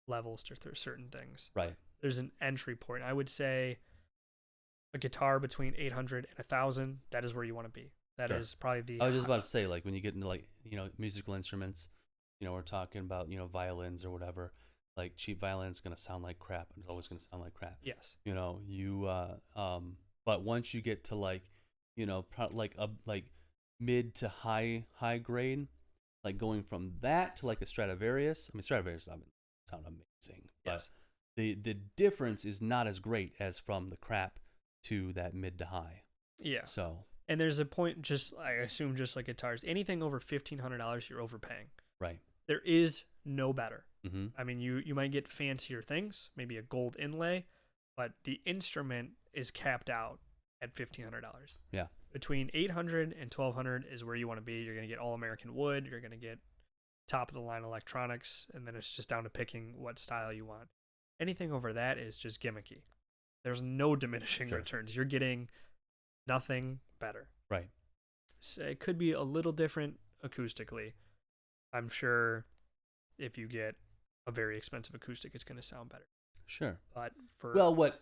A: levels to certain things.
B: Right.
A: There's an entry point. I would say a guitar between 800 and 1,000. That is where you want to be. That is probably the.
B: I was just about to say, like, when you get into musical instruments, we're talking about violins or whatever. Like, cheap violin's gonna sound like crap. It's always gonna sound like crap.
A: Yes.
B: But once you get to like mid to high grade, like going from that to like a Stradivarius. I mean, Stradivarius sound amazing,
A: Yes.
B: but the difference is not as great as from the crap to that mid to high.
A: Yeah.
B: So.
A: And there's a point, I assume, just like guitars, anything over $1,500, you're overpaying.
B: Right.
A: There is no better.
B: Mm-hmm.
A: I mean, you might get fancier things, maybe a gold inlay, but the instrument is capped out at $1,500.
B: Yeah.
A: Between $800 and $1,200 is where you want to be. You're going to get all American wood. You're going to get top of the line electronics, and then it's just down to picking what style you want. Anything over that is just gimmicky. There's no diminishing returns. You're getting nothing better.
B: Right.
A: So it could be a little different acoustically. I'm sure if you get a very expensive acoustic, it's going to sound better.
B: Sure.
A: But for
B: Well, what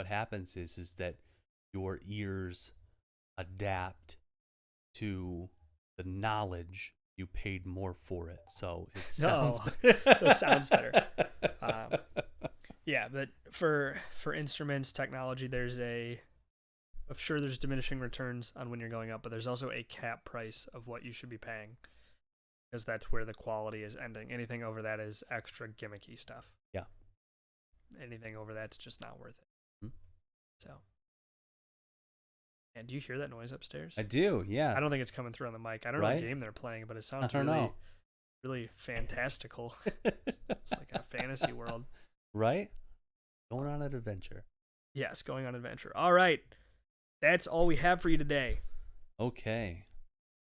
B: happens is that your ears adapt to the knowledge you paid more for it, so it sounds
A: so it sounds better. Yeah, but for instruments technology, there's diminishing returns on when you're going up, but there's also a cap price of what you should be paying, because that's where the quality is ending. Anything over that is extra gimmicky stuff.
B: Yeah.
A: Anything over that's just not worth it.
B: Mm-hmm.
A: So. And do you hear that noise upstairs?
B: I do, yeah.
A: I don't think it's coming through on the mic. I don't know what game they're playing, but it sounds really fantastical. It's like a fantasy world.
B: Right? Going on an adventure.
A: Yes, going on adventure. All right. That's all we have for you today.
B: Okay.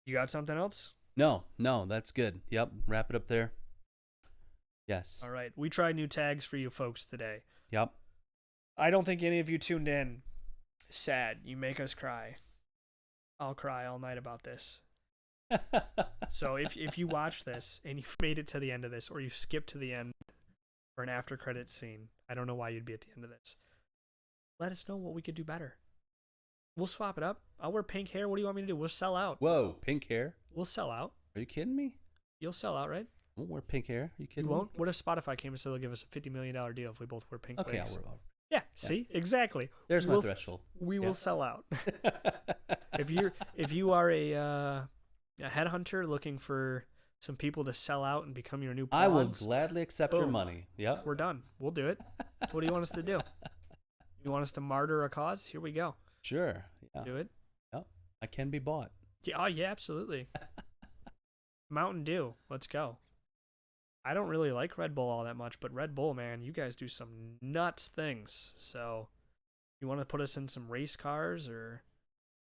A: You got something else?
B: No, that's good. Yep, wrap it up there. Yes.
A: All right. We tried new tags for you folks today.
B: Yep.
A: I don't think any of you tuned in. Sad. You make us cry. I'll cry all night about this. So if you watch this and you've made it to the end of this, or you skipped to the end for an after credits scene, I don't know why you'd be at the end of this. Let us know what we could do better. We'll swap it up. I'll wear pink hair. What do you want me to do? We'll sell out.
B: Whoa, pink hair?
A: We'll sell out.
B: Are you kidding me?
A: You'll sell out, right?
B: I won't wear pink hair. Are you kidding
A: You
B: me?
A: won't? What if Spotify came and said they'll give us a $50 million deal if we both wear pink
B: Okay,
A: wigs?
B: I'll wear.
A: Yeah, see? Exactly.
B: There's my threshold.
A: We will sell out. If you are a headhunter looking for some people to sell out and become your new pods,
B: I will gladly accept your money. Yep.
A: We're done. We'll do it. What do you want us to do? You want us to martyr a cause? Here we go.
B: Sure. Yeah.
A: Do it.
B: Yep. I can be bought.
A: Yeah, oh, yeah, absolutely. Mountain Dew. Let's go. I don't really like Red Bull all that much, but Red Bull, man, you guys do some nuts things. So, you want to put us in some race cars, or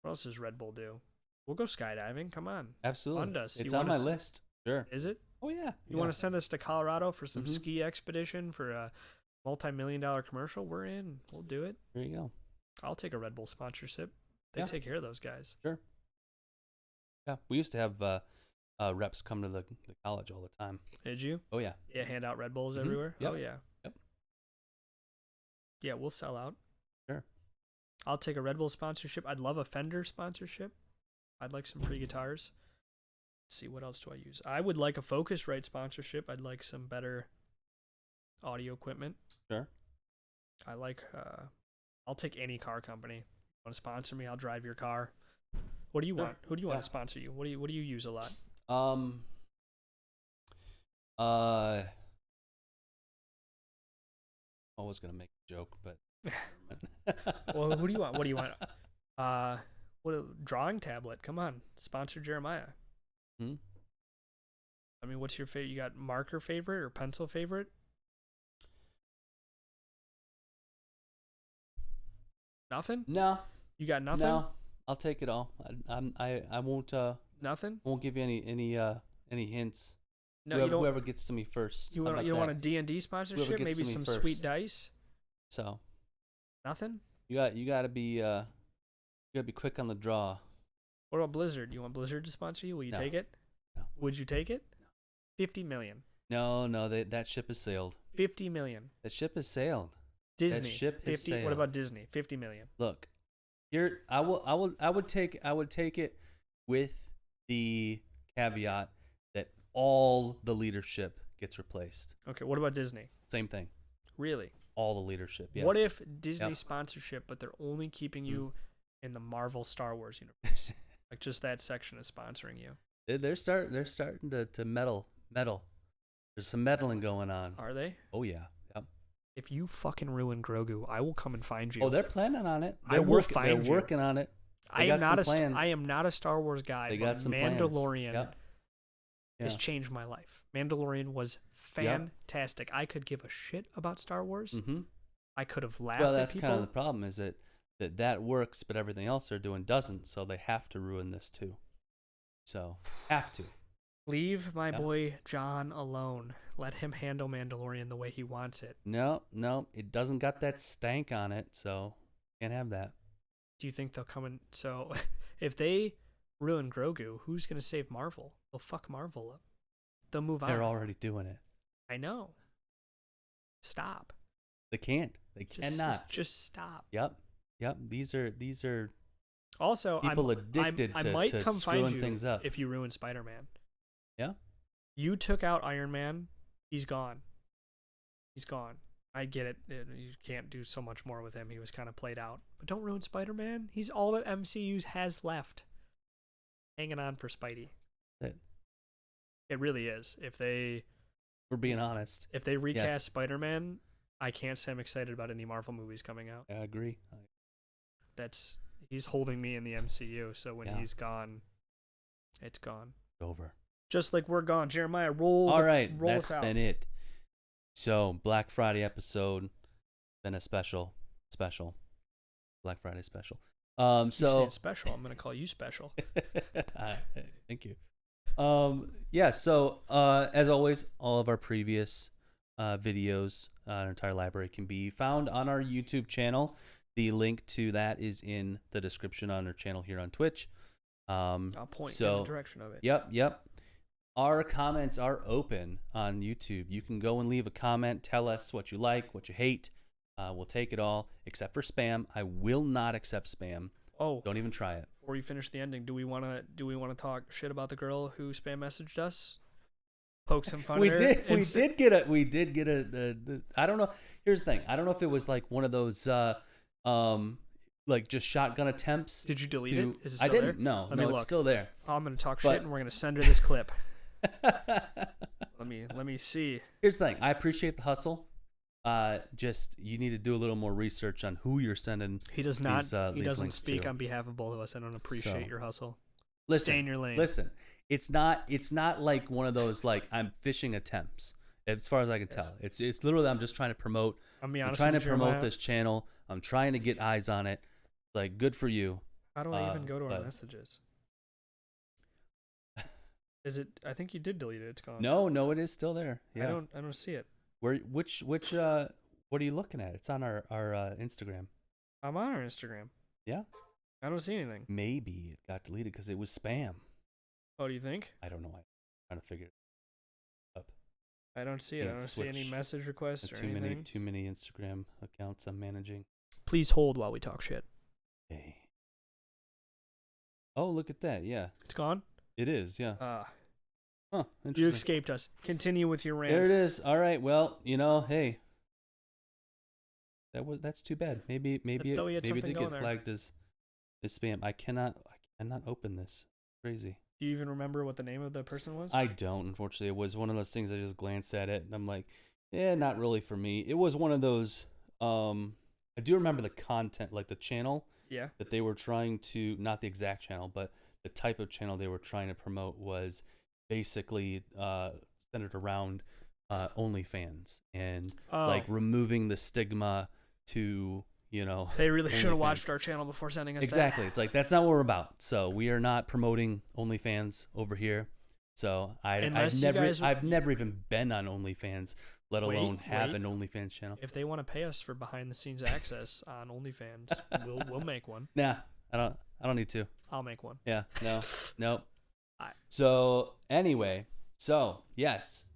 A: what else does Red Bull do? We'll go skydiving. Come on.
B: Absolutely.
A: Fund us.
B: It's on my list. Sure.
A: Is it?
B: Oh, yeah.
A: You want to send us to Colorado for some ski expedition for a multi-million-dollar commercial? We're in. We'll do it.
B: There you go.
A: I'll take a Red Bull sponsorship. They take care of those guys.
B: Sure. Yeah. We used to have reps come to the college all the time.
A: Did you?
B: Oh, yeah.
A: Yeah, hand out Red Bulls everywhere?
B: Yep.
A: Oh, yeah.
B: Yep.
A: Yeah, we'll sell out.
B: Sure.
A: I'll take a Red Bull sponsorship. I'd love a Fender sponsorship. I'd like some free guitars. Let's see, what else do I use? I would like a Focusrite sponsorship. I'd like some better audio equipment.
B: Sure.
A: I like, I'll take any car company. Want to sponsor me? I'll drive your car. What do you want? Who do you want to sponsor you? What do you use a lot?
B: I was gonna make a joke, but
A: well, who do you want? What do you want? What a drawing tablet? Come on, sponsor Jeremiah. I mean, what's your favorite? You got marker favorite or pencil favorite? Nothing?
B: No.
A: You got nothing?
B: No. I'll take it all. I won't.
A: Nothing.
B: Won't give you any hints.
A: No,
B: whoever gets to me first.
A: You don't want a D&D sponsorship? Maybe some sweet dice.
B: So.
A: Nothing.
B: You got to be quick on the draw.
A: What about Blizzard? You want Blizzard to sponsor you? Will you take it?
B: No.
A: Would you take it? No. $50 million.
B: No, that ship has sailed.
A: $50 million.
B: That ship has sailed.
A: Disney.
B: That ship has
A: 50.
B: sailed.
A: What about Disney? $50 million.
B: Look, here I would take it with the caveat that all the leadership gets replaced.
A: Okay, what about Disney?
B: Same thing.
A: Really?
B: All the leadership. Yes.
A: What if Disney sponsorship, but they're only keeping you in the Marvel Star Wars universe? Like just that section is sponsoring you.
B: They're starting to meddle. There's some meddling going on.
A: Are they?
B: Oh yeah. Yep.
A: If you fucking ruin Grogu, I will come and find you.
B: Oh, they're planning on it.
A: I will find you.
B: They're working on it.
A: I am not a Star Wars guy.
B: They got some
A: Mandalorian has changed my life. Mandalorian was fantastic. I could give a shit about Star Wars.
B: Mm-hmm.
A: I could have laughed
B: Well,
A: at
B: that's
A: people.
B: kind of the problem is that works, but everything else they're doing doesn't, so they have to ruin this too. So, have to.
A: Leave my boy John alone. Let him handle Mandalorian the way he wants it.
B: No, it doesn't got that stank on it, so can't have that.
A: Do you think they'll come in? So, if they ruin Grogu, who's going to save Marvel? They'll fuck Marvel up. They'll move on.
B: They're already doing it.
A: I know. Stop.
B: They can't. They cannot.
A: Just stop.
B: Yep. These are
A: Also,
B: people addicted
A: I
B: to
A: might come find
B: screwing
A: you
B: things up.
A: if you ruin Spider-Man.
B: Yeah.
A: You took out Iron Man. He's gone. He's gone. I get it. You can't do so much more with him. He was kind of played out. But don't ruin Spider-Man. He's all that MCU has left. Hanging on for Spidey. It really is. If
B: we're being honest.
A: If they recast Spider-Man, I can't say I'm excited about any Marvel movies coming out.
B: I agree.
A: He's holding me in the MCU, so when he's gone, it's gone.
B: Over.
A: Just like we're gone. Jeremiah, roll
B: All right,
A: roll
B: that's
A: us out.
B: been it. So, Black Friday episode, been a special Black Friday special.
A: You're saying special. I'm gonna call you special.
B: Thank you. So as always, all of our previous videos, our entire library can be found on our YouTube channel. The link to that is in the description on our channel here on Twitch.
A: I'll point in the direction of it.
B: Yep. Our comments are open on YouTube. You can go and leave a comment. Tell us what you like, what you hate. We'll take it all, except for spam. I will not accept spam.
A: Oh,
B: don't even try it.
A: Before you finish the ending, do we want to talk shit about the girl who spam messaged us? Poke some fun. We did
B: get a. I don't know. Here's the thing. I don't know if it was like one of those like just shotgun attempts.
A: Did you delete it? Is it still
B: I didn't.
A: There?
B: No, it's still there.
A: I'm gonna talk shit and we're gonna send her this clip. Let me see.
B: Here's the thing. I appreciate the hustle. Just you need to do a little more research on who you're sending.
A: He does not. He doesn't speak
B: to.
A: on behalf of both of us. I don't appreciate your hustle.
B: Stay
A: in your lane.
B: Listen, it's not like one of those like I'm phishing attempts. As far as I can tell, it's literally I'm just trying to promote. I'm trying to promote this channel. I'm trying to get eyes on it. Like, good for you.
A: How do I even go to our messages? Is it? I think you did delete it. It's gone.
B: No, it is still there. Yeah.
A: I don't see it.
B: Which what are you looking at? It's on our Instagram.
A: I'm on our Instagram.
B: Yeah.
A: I don't see anything.
B: Maybe it got deleted because it was spam.
A: Oh, do you think?
B: I don't know. I'm trying to figure it up.
A: I don't see it. I don't see any message requests or anything.
B: Too many Instagram accounts I'm managing.
A: Please hold while we talk shit.
B: Okay. Oh, look at that. Yeah.
A: It's gone?
B: It is, yeah.
A: Huh, you escaped us. Continue with your rant.
B: There it is. All right. Well, hey. That's too bad. Maybe it did get flagged as spam. I cannot open this. Crazy.
A: Do you even remember what the name of the person was?
B: I don't, unfortunately. It was one of those things I just glanced at it and I'm like, not really for me. It was one of those I do remember the content, like the channel that they were trying to, not the exact channel, but the type of channel they were trying to promote was basically centered around OnlyFans and like removing the stigma to,
A: They really should have watched our channel before sending us
B: Exactly. It's like, that's not what we're about. So we are not promoting OnlyFans over here. So I've never even been on OnlyFans, let alone have an OnlyFans channel.
A: If they want to pay us for behind the scenes access on OnlyFans, we'll make one.
B: Nah, I don't need to.
A: I'll make one.
B: Yeah, no. So anyway, yes.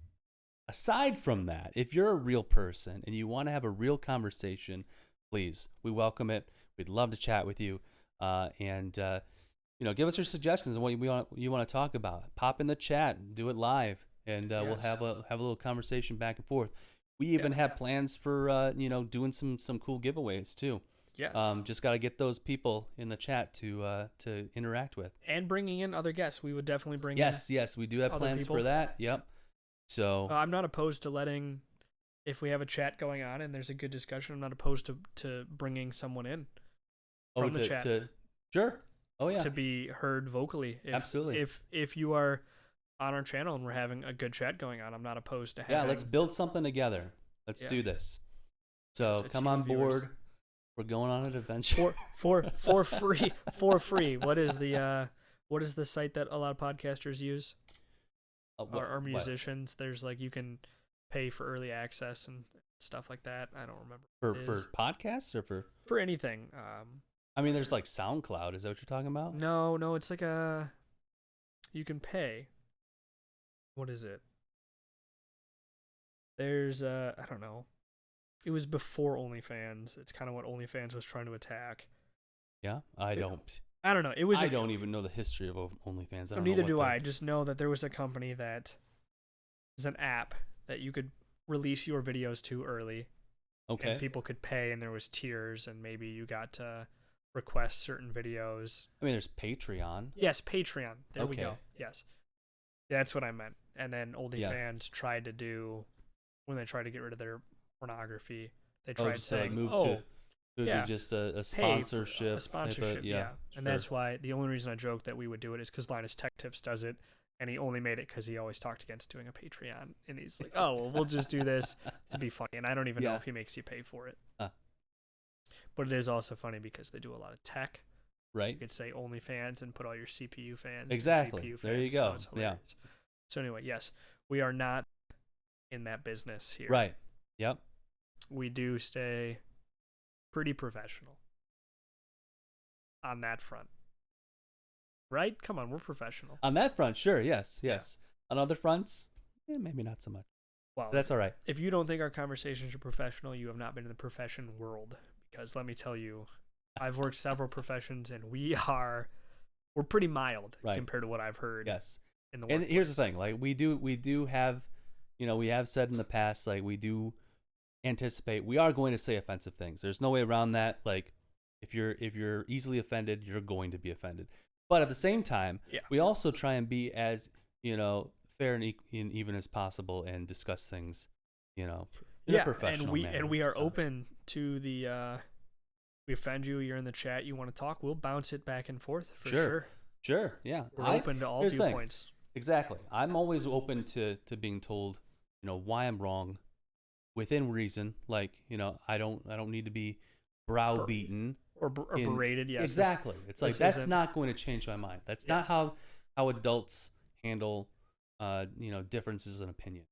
B: Aside from that, if you're a real person and you want to have a real conversation, please, we welcome it. We'd love to chat with you, and give us your suggestions on what you want to talk about. Pop in the chat, do it live, and we'll have a little conversation back and forth. We even have plans for doing some cool giveaways too.
A: Yes.
B: Just got to get those people in the chat to interact with.
A: And bringing in other guests. We would definitely bring in.
B: Yes, we do have plans for that. Yep. So
A: I'm not opposed to letting, if we have a chat going on and there's a good discussion, I'm not opposed to bringing someone in from the chat.
B: Sure. Oh yeah.
A: To be heard vocally.
B: Absolutely.
A: If you are on our channel and we're having a good chat going on, I'm not opposed to having.
B: Yeah, let's build something together. Let's do this. So come on board. We're going on an adventure
A: for free. For free. What is the site that a lot of podcasters use? Or musicians? What? There's like you can pay for early access and stuff like that. I don't remember
B: for podcasts or
A: for anything.
B: I mean, there's like SoundCloud. Is that what you're talking about?
A: No, it's like you can pay. What is it? There's I don't know. It was before OnlyFans. It's kind of what OnlyFans was trying to attack.
B: Yeah, I don't
A: know. It was.
B: I don't even know the history of OnlyFans. I don't
A: neither
B: know
A: do I. I just know that there was a company that is an app that you could release your videos to early.
B: Okay.
A: And people could pay, and there was tiers, and maybe you got to request certain videos.
B: I mean, there's Patreon.
A: Yes, Patreon. There we go. Yes. That's what I meant. And then OnlyFans tried to do, when they tried to get rid of their pornography, they tried saying,
B: to just a sponsorship.
A: A sponsorship, yeah. And that's why the only reason I joked that we would do it is because Linus Tech Tips does it, and he only made it because he always talked against doing a Patreon. And he's like, oh, well, we'll just do this to be funny. And I don't even know if he makes you pay for it. But it is also funny because they do a lot of tech.
B: Right.
A: You could say OnlyFans and put all your CPU fans.
B: Exactly.
A: GPU fans,
B: there you go.
A: So So anyway, yes, we are not in that business here.
B: Right. Yep.
A: We do stay pretty professional on that front. Right? Come on, we're professional.
B: On that front, sure. Yes. On other fronts, maybe not so much.
A: Well,
B: but that's all right.
A: If you don't think our conversations are professional, you have not been in the profession world. Because let me tell you, I've worked several professions, and we're pretty mild compared to what I've heard.
B: Yes.
A: In the workplace.
B: And here's the thing: like we do have, we have said in the past, like we do anticipate we are going to say offensive things. There's no way around that. Like if you're easily offended, you're going to be offended. But at the same time, we also try and be as fair and even as possible and discuss things, in a professional manner.
A: And we are open to the. We offend you, you're in the chat, you want to talk, we'll bounce it back and forth for sure.
B: Sure, yeah.
A: We're open to all viewpoints.
B: Exactly. I'm always open to being told, why I'm wrong within reason. Like, I don't need to be browbeaten.
A: Or berated, yes.
B: Exactly. It's like, that's not going to change my mind. That's not how adults handle, differences in opinion.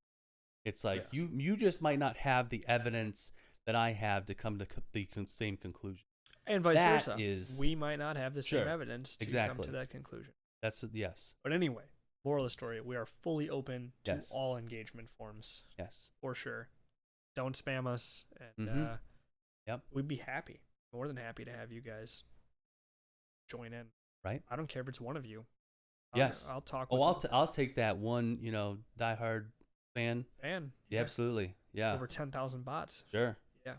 B: It's like, you just might not have the evidence that I have to come to the same conclusion.
A: And vice versa. We might not have the same evidence to come to that conclusion.
B: That's yes.
A: But anyway, moral of the story, we are fully open to all engagement forms.
B: Yes.
A: For sure. Don't spam us. And we'd be happy, more than happy to have you guys join in.
B: Right.
A: I don't care if it's one of you. I'll talk
B: with you. I'll take that one, diehard fan. Yeah, absolutely. Yeah.
A: Over 10,000 bots.
B: Sure.
A: Yeah.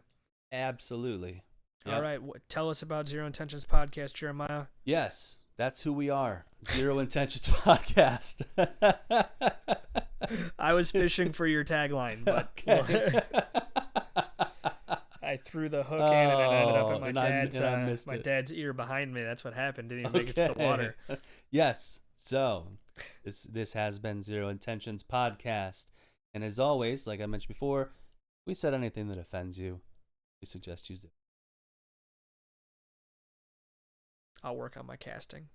B: Absolutely.
A: All right. Tell us about Zero Intentions Podcast, Jeremiah.
B: Yes, that's who we are. Zero Intentions Podcast.
A: I was fishing for your tagline, but I threw the hook in and it ended up in my dad's ear behind me. That's what happened. Didn't even make it to the water.
B: Yes. So this has been Zero Intentions Podcast. And as always, like I mentioned before, if we said anything that offends you, we suggest you zip.
A: I'll work on my casting.